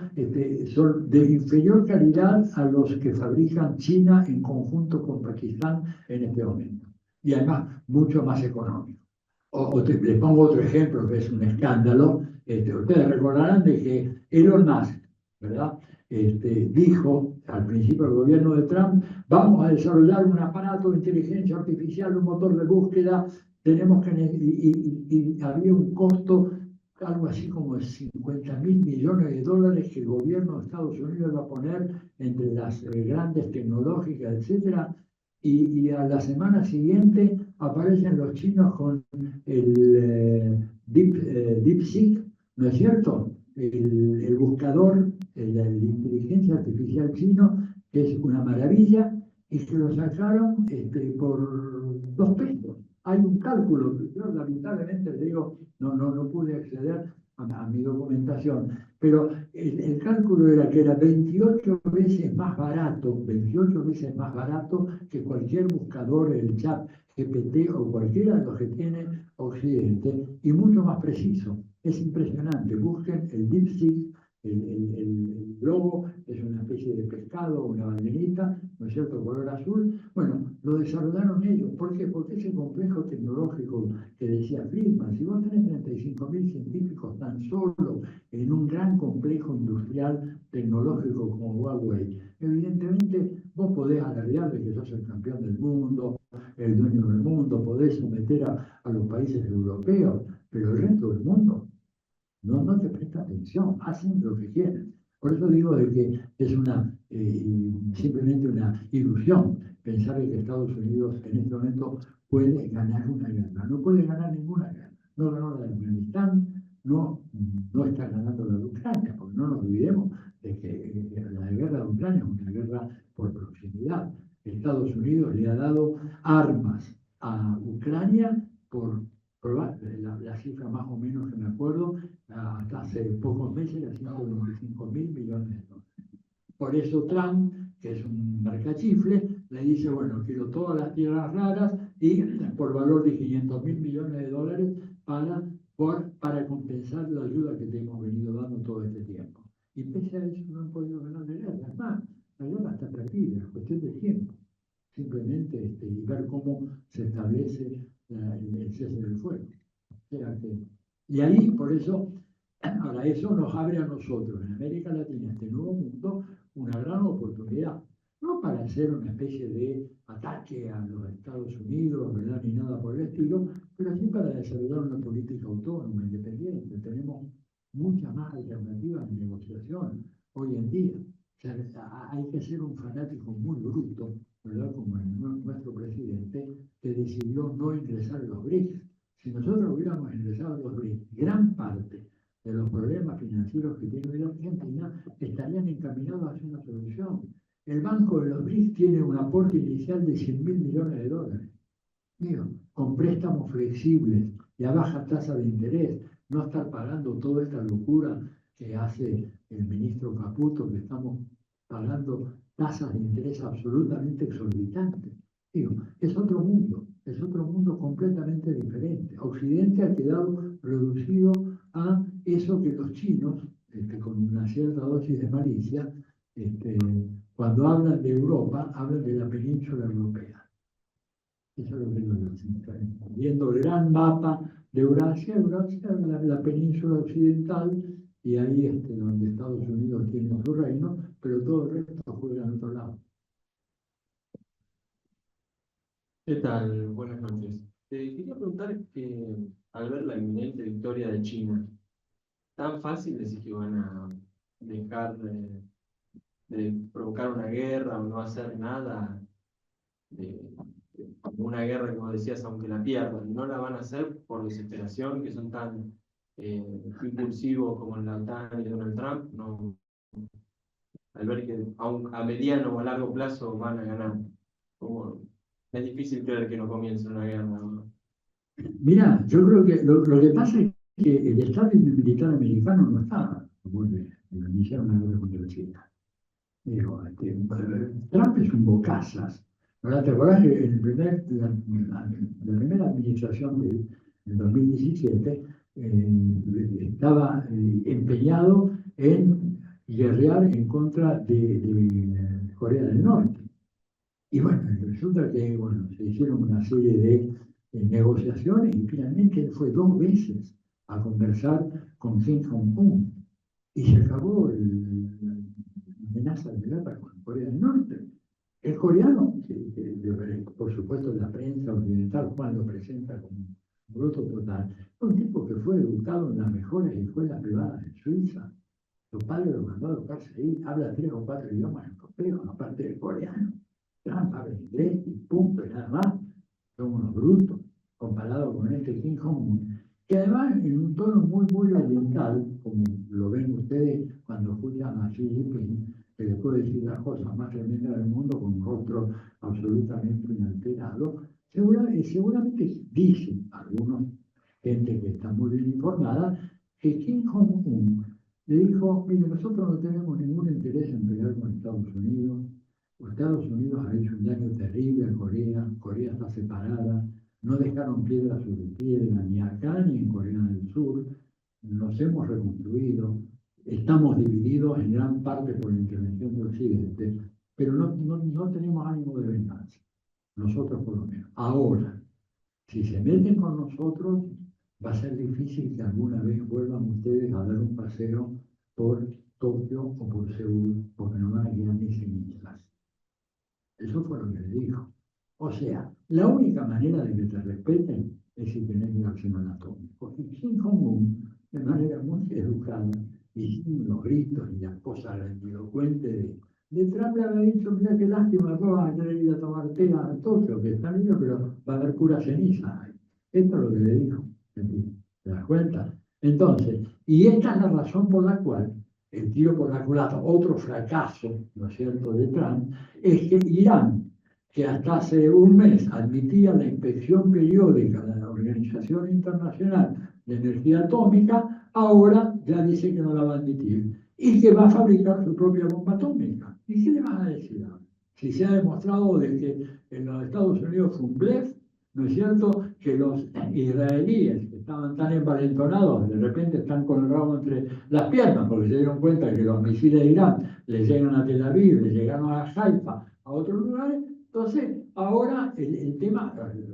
son de inferior calidad a los que fabrican China en conjunto con Pakistán en este momento. Y además, mucho más económico. Les pongo otro ejemplo que es un escándalo. Ustedes recordarán de que Elon Musk, ¿verdad?, dijo al principio del gobierno de Trump: vamos a desarrollar un aparato de inteligencia artificial, un motor de búsqueda, tenemos que... Y había un costo, algo así como de $50.000 millones que el gobierno de Estados Unidos va a poner entre las grandes tecnológicas, etcétera. Y a la semana siguiente aparecen los chinos con el DeepSeek, ¿no es cierto?, el buscador, la inteligencia artificial chino, que es una maravilla, y que lo sacaron por 2 pesos. Hay un cálculo, yo lamentablemente le digo, no pude acceder a mi documentación, pero el cálculo era que era 28 veces más barato que cualquier buscador, el Chat GPT o cualquiera de los que tiene Occidente, y mucho más preciso. Es impresionante. Busquen el DeepSeek, el logo es una especie de pescado, una banderita, ¿no es cierto?, color azul. Bueno, lo desarrollaron ellos. ¿Por qué? Porque ese complejo tecnológico que decía Friedman, si vos tenés 35.000 científicos tan solo en un gran complejo industrial tecnológico como Huawei, evidentemente vos podés alardear de que sos el campeón del mundo, el dueño del mundo, podés someter a los países europeos, pero el resto del mundo no te presta atención, hacen lo que quieren. Por eso digo de que es simplemente una ilusión pensar que Estados Unidos en este momento puede ganar una guerra. No puede ganar ninguna guerra. No ganó la de Afganistán, no está ganando la de Ucrania, porque no nos olvidemos de que la guerra de Ucrania es una guerra por proximidad. Estados Unidos le ha dado armas a Ucrania por probar. la cifra más o menos que me acuerdo, hasta hace pocos meses era 125.000 millones de dólares. Por eso Trump, que es un mercachifle, le dice, bueno, quiero todas las tierras raras y por valor de 500.000 millones de dólares para compensar la ayuda que te hemos venido dando todo este tiempo. Y pese a eso no han podido ganar la guerra. Es más, la guerra está perdida, es cuestión de tiempo. Simplemente y ver cómo se establece el cese del fuego. O sea y ahí, por eso, ahora eso nos abre a nosotros, en América Latina, este nuevo mundo, una gran oportunidad. No para hacer una especie de ataque a los Estados Unidos, ¿verdad? Ni nada por el estilo, pero sí para desarrollar una política autónoma, independiente. Tenemos muchas más alternativas de negociación hoy en día. O sea, hay que ser un fanático muy bruto, ¿verdad? Como nuestro presidente, que decidió no ingresar a los BRICS. Si nosotros hubiéramos ingresado a los BRICS, gran parte de los problemas financieros que tiene hoy la Argentina estarían encaminados hacia una solución. El Banco de los BRICS tiene un aporte inicial de 100.000 millones de dólares. Digo, con préstamos flexibles y a baja tasa de interés, no estar pagando toda esta locura que hace el ministro Caputo, que estamos pagando tasas de interés absolutamente exorbitantes. Digo, es otro mundo completamente diferente. Occidente ha quedado reducido a eso que los chinos, con una cierta dosis de malicia, cuando hablan de Europa, hablan de la península europea. Eso es lo que nos dicen. Viendo el gran mapa de Eurasia, la península occidental, y ahí donde Estados Unidos tiene su reino, pero todo el resto juega en otro lado. ¿Qué tal? Buenas noches. Quería preguntar al ver la inminente victoria de China, ¿tan fácil decir que van a dejar de provocar una guerra o no hacer nada de una guerra que vos decías, aunque la pierdan? ¿No la van a hacer por desesperación, que son tan impulsivos como la OTAN y Donald Trump? No, al ver que a mediano o a largo plazo van a ganar. Es difícil creer que no comience una guerra, ¿no? Mira, yo creo que lo que pasa es que el Estado militar americano no está como de iniciar una guerra contra China. Digo, Trump es un bocazas. ¿Verdad? ¿Te acordás que la primera administración del 2017 estaba empeñado en guerrear en contra de Corea del Norte? Y bueno, resulta que se hicieron una serie de negociaciones y finalmente él fue 2 veces a conversar con Kim Jong-un y se acabó la amenaza de guerra con Corea del Norte. El coreano, por supuesto la prensa occidental, Juan lo presenta como un bruto total, fue un tipo que fue educado en las mejores escuelas privadas en Suiza. Su padre lo mandó a educarse ahí, habla 3 o 4 idiomas europeos, aparte del coreano. Trump habla inglés y punto, y nada más. Son unos brutos comparado con este Kim Jong-un, que además en un tono muy, muy oriental, como lo ven ustedes cuando escuchan a Xi Jinping, que le puede decir las cosas más tremendas del mundo con un rostro absolutamente inalterado, seguramente dicen algunos, gente que está muy bien informada, que Kim Jong-un le dijo, mire, nosotros no tenemos ningún interés en pelear con Estados Unidos. Estados Unidos ha hecho un daño terrible a Corea, Corea está separada, no dejaron piedra sobre piedra, ni acá ni en Corea del Sur, nos hemos reconstruido, estamos divididos en gran parte por la intervención de Occidente, pero no tenemos ánimo de venganza, nosotros por lo menos. Ahora, si se meten con nosotros, va a ser difícil que alguna vez vuelvan ustedes a dar un paseo por Tokio o por Seúl, porque no van a quedar ni cenizas. Eso fue lo que le dijo. O sea, la única manera de que te respeten es si tenés un arsenal atómico. Porque Kim Jong-un, de manera muy educada, y sin los gritos y las cosas grandilocuentes de Trump, le había dicho, mira qué lástima, después van a querer ir a tomar té a Tokio, que están ellos, pero va a haber pura ceniza. Esto es lo que le dijo. ¿Te das cuenta? Entonces, y esta es la razón por la cual el tiro por la culata, otro fracaso, ¿no es cierto?, de Trump, es que Irán, que hasta hace un mes admitía la inspección periódica de la Organización Internacional de energía atómica, ahora ya dice que no la va a admitir y que va a fabricar su propia bomba atómica. ¿Y qué le van a decir ahora? Si se ha demostrado de que en los Estados Unidos fue un blef, ¿no es cierto? Que los israelíes que estaban tan envalentonados, de repente están con el rabo entre las piernas, porque se dieron cuenta que los misiles de Irán les llegan a Tel Aviv, les llegaron a Haifa, a otros lugares. Entonces, ahora el tema,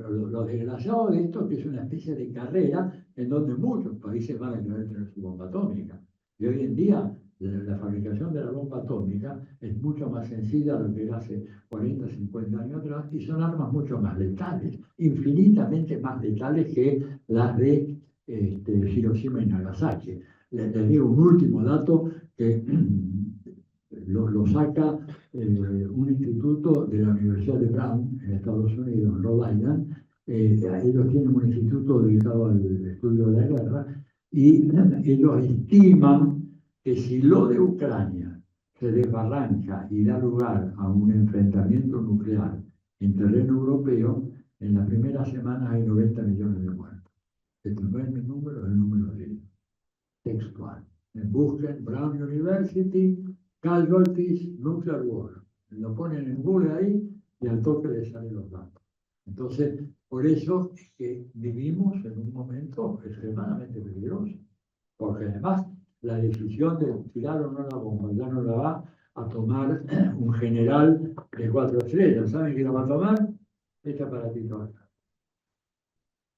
lo desgraciado de esto, que es una especie de carrera en donde muchos países van a querer tener su bomba atómica. Y hoy en día, la fabricación de la bomba atómica es mucho más sencilla de lo que era hace 40, 50 años atrás, y son armas mucho más letales, infinitamente más letales que las de Hiroshima y Nagasaki. Les digo un último dato que lo saca un instituto de la Universidad de Brown en Estados Unidos, en Rhode Island. Ellos tienen un instituto dedicado al estudio de la guerra y ellos estiman que si lo de Ucrania se desbarranca y da lugar a un enfrentamiento nuclear en terreno europeo, en las primeras semanas hay 90 millones de muertos. Esto no es mi número, es el número de ellos. Textual. Busquen Brown University, Casualties, Nuclear War. Lo ponen en Google ahí y al toque les salen los datos. Entonces, por eso es que vivimos en un momento extremadamente peligroso. Porque además, la decisión de tirar o no la bomba ya no la va a tomar un general de 4 estrellas. ¿Saben quién la va a tomar? Este aparatito acá.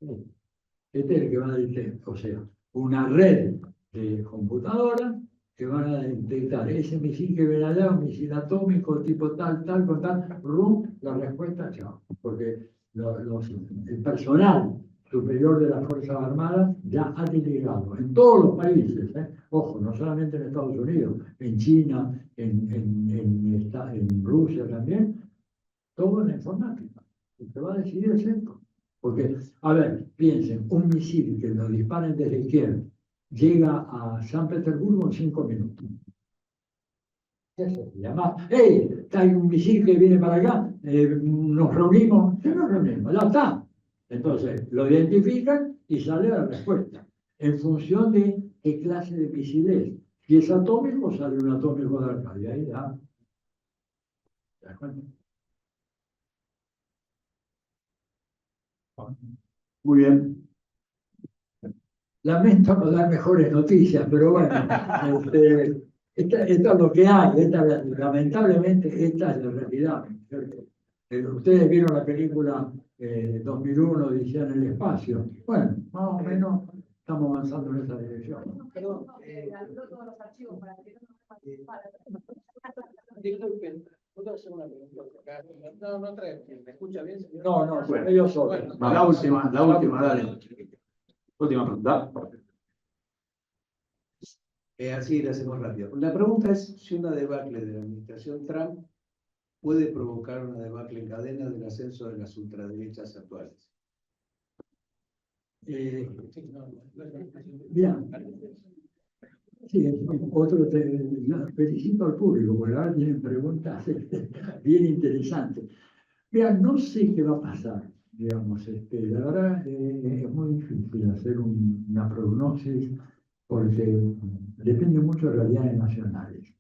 Este es el que va a decir, o sea, una red de computadoras que van a detectar ese misil que ven allá, un misil atómico tipo tal, con tal, la respuesta, chao. Porque el personal superior de las Fuerzas Armadas ya ha delegado en todos los países, ojo, no solamente en Estados Unidos, en China, en Rusia también, todo en la informática. Lo que va a decidir es esto. Porque, a ver, piensen, un misil que lo disparen desde Kiev llega a San Petersburgo en 5 minutos. Eso se llama, ¡hey! Hay un misil que viene para acá, nos reunimos, ¿qué nos reunimos? Ya está. Entonces, lo identifican y sale la respuesta. En función de qué clase de misil es. Si es atómico, sale un atómico de acá. Y ahí ya. ¿Te das cuenta? Muy bien. Lamento no dar mejores noticias, pero bueno, esto es lo que hay. Lamentablemente, esta es la realidad. Ustedes vieron la película 2001, Odisea en el espacio. Bueno, más o menos estamos avanzando en esa dirección. Perdón, disculpen, ¿puedo hacer una pregunta? No trae, ¿me escucha bien? No, Bueno, ellos solos. Bueno, La última, dale. Última pregunta. Así lo hacemos rápido. La pregunta es si una debacle de la administración Trump puede provocar una debacle en cadena del ascenso de las ultraderechas actuales. Bien. Sí, felicito al público, porque ahora tienen preguntas bien interesantes. Mira, no sé qué va a pasar, digamos, la verdad es muy difícil hacer una prognosis porque depende mucho de realidades nacionales.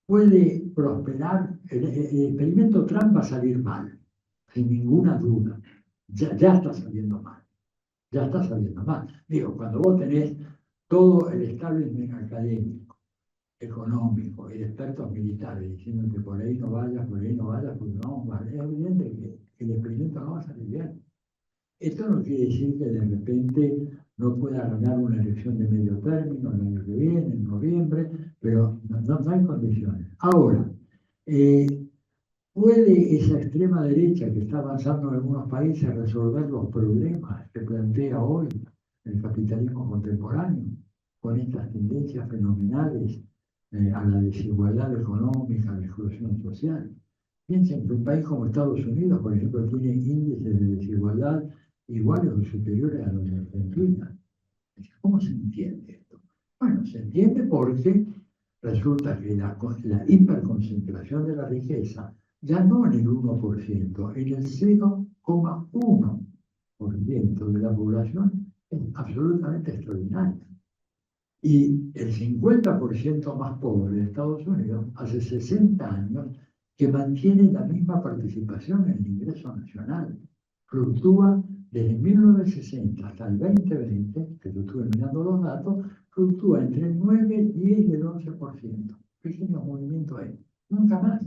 Puede prosperar, el experimento Trump va a salir mal, sin ninguna duda. Ya está saliendo mal. Ya está saliendo mal. Digo, cuando vos tenés todo el establishment académico, económico y de expertos militares diciéndote por ahí no vayas, porque no, vale, es evidente que el experimento no va a salir bien. Esto no quiere decir que de repente no pueda ganar una elección de medio término el año que viene, en noviembre, pero no hay condiciones. Ahora, ¿puede esa extrema derecha que está avanzando en algunos países resolver los problemas que plantea hoy el capitalismo contemporáneo con estas tendencias fenomenales a la desigualdad económica, a la exclusión social? Piensen que un país como Estados Unidos, por ejemplo, tiene índices de desigualdad iguales o superiores a los de Argentina. ¿Cómo se entiende esto? Bueno, se entiende porque resulta que la hiperconcentración de la riqueza ya no en el 1%, en el 0,1% de la población es absolutamente extraordinaria. Y el 50% más pobre de Estados Unidos hace 60 años que mantiene la misma participación en el ingreso nacional. Fluctúa desde 1960 hasta el 2020, que yo estuve mirando los datos, fluctúa entre el 9, el 10 y el 11%. Pequeños movimientos ahí, nunca más.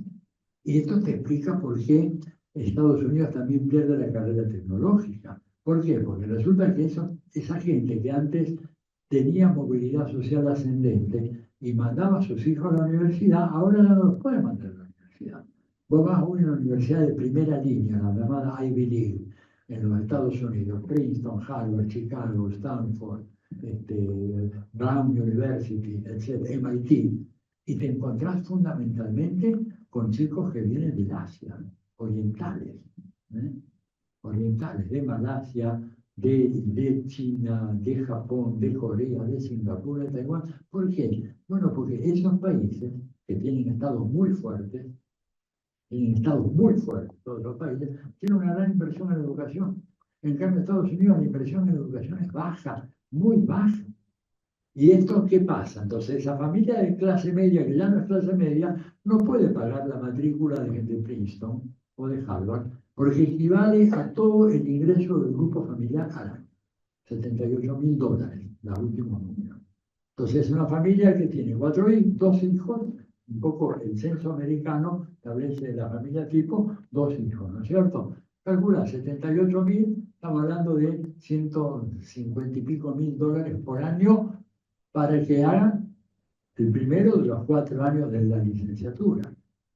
Y esto te explica por qué Estados Unidos también pierde la carrera tecnológica. ¿Por qué? Porque resulta que esa gente que antes tenía movilidad social ascendente y mandaba a sus hijos a la universidad, ahora ya no los puede mandar a la universidad. Vos vas a una universidad de primera línea, la llamada Ivy League, en los Estados Unidos, Princeton, Harvard, Chicago, Stanford, Brown University, etc., MIT, y te encontrás fundamentalmente con chicos que vienen del Asia, orientales, orientales, de Malasia, de China, de Japón, de Corea, de Singapur, de Taiwán. ¿Por qué? Bueno, porque esos países que tienen estados muy fuertes, todos los países, tienen una gran inversión en educación. En cambio, Estados Unidos la inversión en educación es baja, muy baja. ¿Y esto qué pasa? Entonces, esa familia de clase media, que ya no es clase media, no puede pagar la matrícula de Princeton o de Harvard, porque equivale a todo el ingreso del grupo familiar al año. $78.000, la última número. Entonces, es una familia que tiene 2 hijos, un poco el censo americano establece la familia tipo, 2 hijos, ¿no es cierto? Calcula 78.000, estamos hablando de 150 y pico mil dólares por año para que hagan el primero de los 4 años de la licenciatura.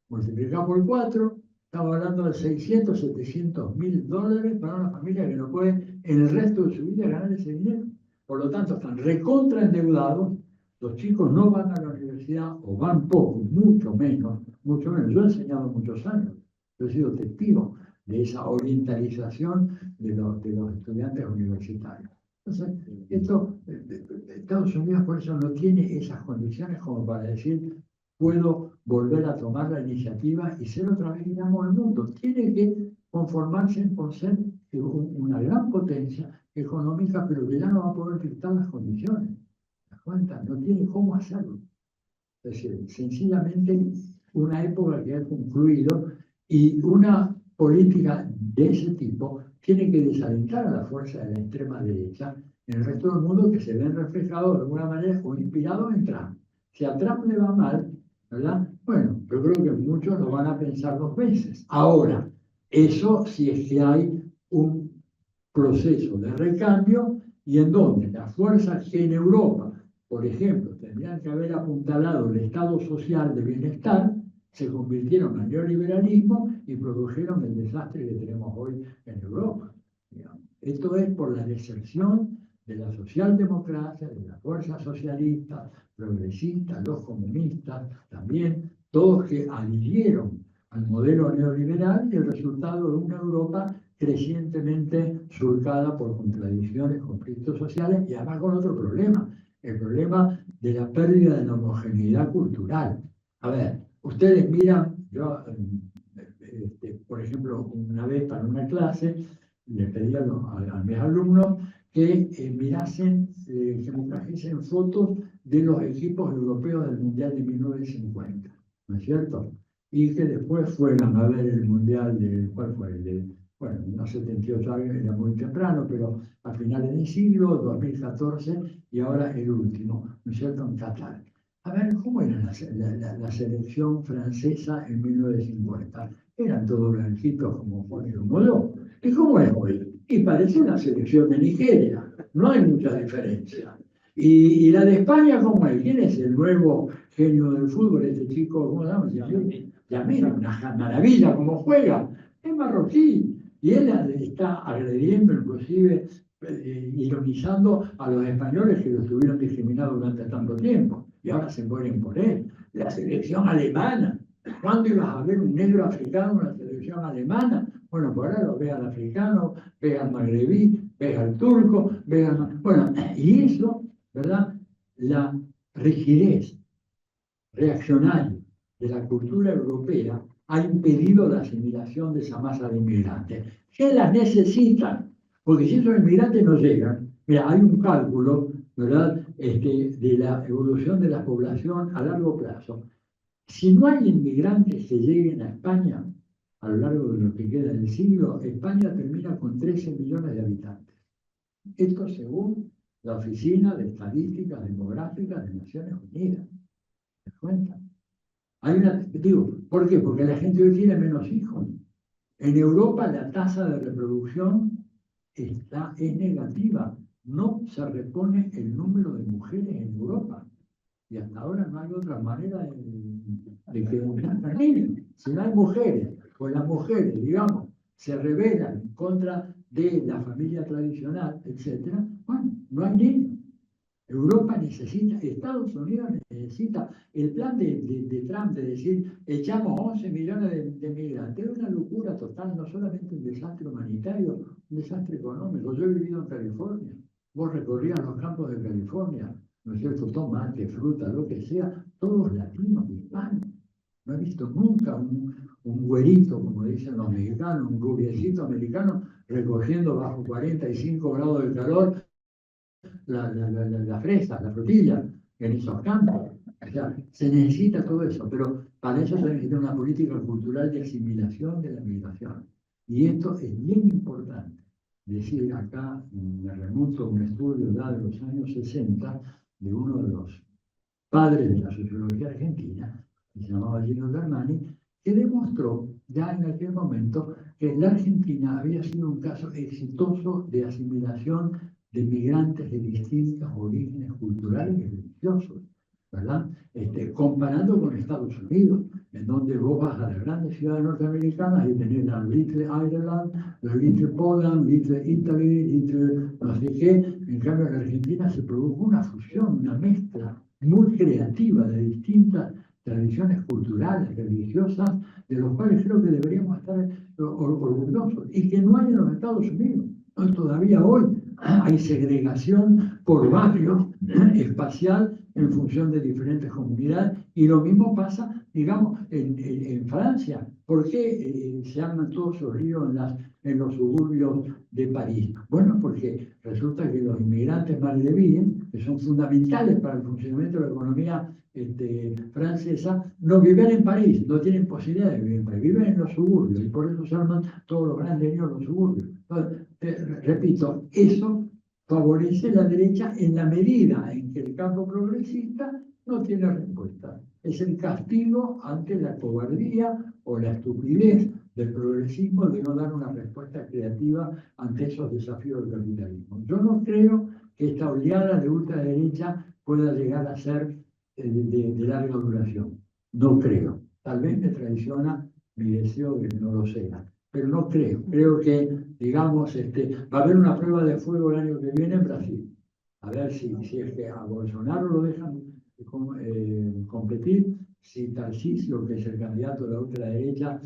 Multiplicado por 4, estamos hablando de 600, 700 mil dólares para una familia que no puede en el resto de su vida ganar ese dinero. Por lo tanto, están recontraendeudados, los chicos no van a la universidad o van poco, mucho menos. Yo he enseñado muchos años, yo he sido testigo de esa orientalización de los estudiantes universitarios. Entonces, Estados Unidos por eso no tiene esas condiciones como para decir, puedo volver a tomar la iniciativa y ser otra vez, digamos, el mundo. Tiene que conformarse con ser una gran potencia económica, pero que ya no va a poder dictar las condiciones. ¿Te das cuenta? No tiene cómo hacerlo. Es decir, sencillamente una época que ha concluido y una política de ese tipo tiene que desalentar a la fuerza de la extrema derecha en el resto del mundo, que se ven reflejados de alguna manera o inspirados en Trump. Si a Trump le va mal, ¿verdad? Bueno, yo creo que muchos lo van a pensar 2 veces. Ahora, eso si es que hay un proceso de recambio y en donde las fuerzas que en Europa, por ejemplo, tendrían que haber apuntalado el Estado social de bienestar, se convirtieron en neoliberalismo y produjeron el desastre que tenemos hoy en Europa. Digamos. Esto es por la deserción de la socialdemocracia, de las fuerzas socialistas, progresistas, los comunistas, también, todos que adhirieron al modelo neoliberal y el resultado de una Europa crecientemente surcada por contradicciones, conflictos sociales y además con otro problema, el problema de la pérdida de la homogeneidad cultural. A ver, ustedes miran, yo, por ejemplo, una vez para una clase, le pedí a mis alumnos que mirasen, que me trajesen fotos de los equipos europeos del Mundial de 1950, ¿no es cierto? Y que después fueran a ver el Mundial ¿cuál fue? Bueno, los 78 años era muy temprano, pero a finales del siglo, 2014, y ahora el último, ¿no es cierto?, en Qatar. A ver, ¿cómo era la selección francesa en 1950? Eran todos blanquitos como Juan y Humodó. ¿Y cómo es hoy? Y parece una selección de Nigeria, no hay mucha diferencia. ¿Y la de España cómo es? ¿Quién es el nuevo genio del fútbol? Este chico, ¿cómo se llama? Yamil, una maravilla cómo juega, es marroquí. Y él está agrediendo, inclusive ironizando a los españoles que lo estuvieron discriminados durante tanto tiempo. Y ahora se mueren por él. La selección alemana. ¿Cuándo ibas a ver un negro africano en la selección alemana? Bueno, por ahora lo ve al africano, ve al magrebí, ve al turco, ve al... Bueno, y eso, ¿verdad? La rigidez reaccionaria de la cultura europea ha impedido la asimilación de esa masa de inmigrantes. ¿Qué las necesitan? Porque si esos inmigrantes no llegan, Mira, hay un cálculo, ¿verdad?, de la evolución de la población a largo plazo. Si no hay inmigrantes que lleguen a España a lo largo de lo que queda del siglo, España termina con 13 millones de habitantes. Esto según la Oficina de Estadísticas Demográficas de Naciones Unidas. ¿Te das cuenta? Digo, ¿por qué? Porque la gente hoy tiene menos hijos. En Europa la tasa de reproducción es negativa. No se repone el número de mujeres en Europa. Y hasta ahora no hay otra manera de que nazcan niños. Si no hay mujeres, pues las mujeres, digamos, se rebelan en contra de la familia tradicional, etc. Bueno, no hay niños. Europa necesita, Estados Unidos necesita el plan de Trump de decir, echamos 11 millones de migrantes. Es una locura total, no solamente un desastre humanitario, un desastre económico. Yo he vivido en California, vos recorrías los campos de California, ¿no es cierto? Tomate, fruta, lo que sea, todos latinos, hispanos. No he visto nunca un güerito, como dicen los mexicanos, un rubiecito americano recogiendo bajo 45 grados de calor la fresa, la frutilla en esos campos. O sea, se necesita todo eso, pero para eso se necesita una política cultural de asimilación de la migración. Y esto es bien importante. Decir, acá me remonto a un estudio ya de los años 60 de uno de los padres de la sociología argentina, que se llamaba Gino Germani, que demostró ya en aquel momento que la Argentina había sido un caso exitoso de asimilación de migrantes de distintos orígenes culturales y religiosos, ¿verdad? Comparando con Estados Unidos, en donde vos vas a las grandes ciudades norteamericanas y tenés la Little Ireland, la Little Poland, Little Italy, Little no sé qué. En cambio, en la Argentina se produjo una fusión, una mezcla muy creativa de distintas tradiciones culturales, religiosas, de los cuales creo que deberíamos estar orgullosos y que no hay en los Estados Unidos. No, todavía hoy hay segregación por barrios espacial en función de diferentes comunidades, y lo mismo pasa, digamos, en Francia. ¿Por qué se arman todos los ríos en los suburbios de París? Bueno, porque resulta que los inmigrantes magrebíes, que son fundamentales para el funcionamiento de la economía francesa, no viven en París, no tienen posibilidad de vivir en París, viven en los suburbios, y por eso se arman todos los grandes ríos en los suburbios. Entonces, repito, eso favorece la derecha en la medida en que el campo progresista no tiene respuesta. Es el castigo ante la cobardía o la estupidez del progresismo de no dar una respuesta creativa ante esos desafíos del capitalismo. Yo no creo que esta oleada de ultraderecha pueda llegar a ser de larga duración. No creo. Tal vez me traiciona mi deseo de que no lo sea, pero no creo. Creo que, digamos, va a haber una prueba de fuego el año que viene en Brasil. A ver si es que a Bolsonaro lo dejan competir, si Tarcísio, que es el candidato de la ultraderecha,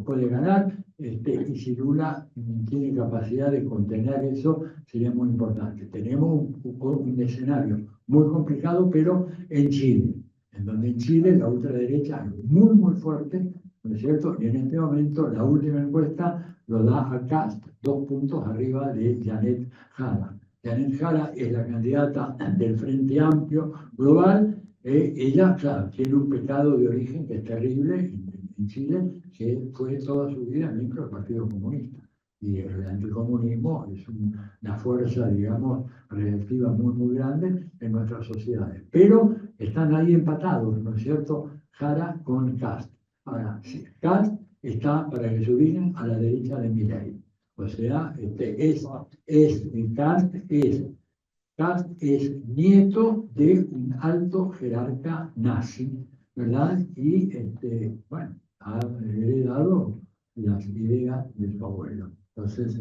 puede ganar, y si Lula tiene capacidad de contener eso, sería muy importante. Tenemos un escenario muy complicado, pero en Chile, en donde en Chile la ultraderecha es muy, muy fuerte, ¿no es cierto? Y en este momento la última encuesta lo da a Kast, 2 puntos arriba de Janet Jara. Janet Jara es la candidata del Frente Amplio Global. Ella, claro, tiene un pecado de origen que es terrible en Chile, que fue toda su vida miembro del Partido Comunista. Y el anticomunismo es una fuerza, digamos, reactiva muy, muy grande en nuestras sociedades. Pero están ahí empatados, ¿no es cierto?, Jara con Kast. Ahora, Kast está, para que se ubiquen, a la derecha de Milei. O sea, Kast es nieto de un alto jerarca nazi, ¿verdad? Y, bueno, ha heredado las ideas de su abuelo. Entonces,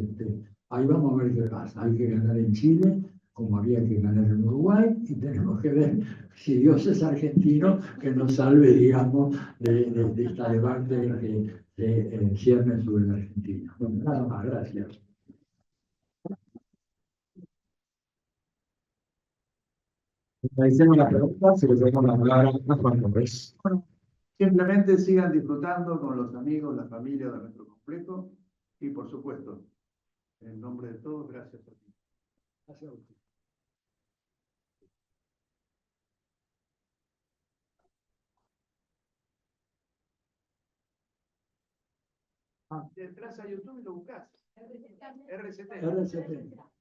ahí vamos a ver qué pasa. Hay que ganar en Chile, como había que ganar en Uruguay, y tenemos que ver si Dios es argentino, que nos salve, digamos, de esta debate que se cierne sobre la Argentina. Bueno, nada más, gracias. Agradecemos la pregunta, se le damos la palabra a Juan López. Simplemente sigan disfrutando con los amigos, la familia de nuestro complejo y, por supuesto, en nombre de todos, gracias a ti. Hacia usted. Entras a YouTube y lo buscas. RCT. RCT.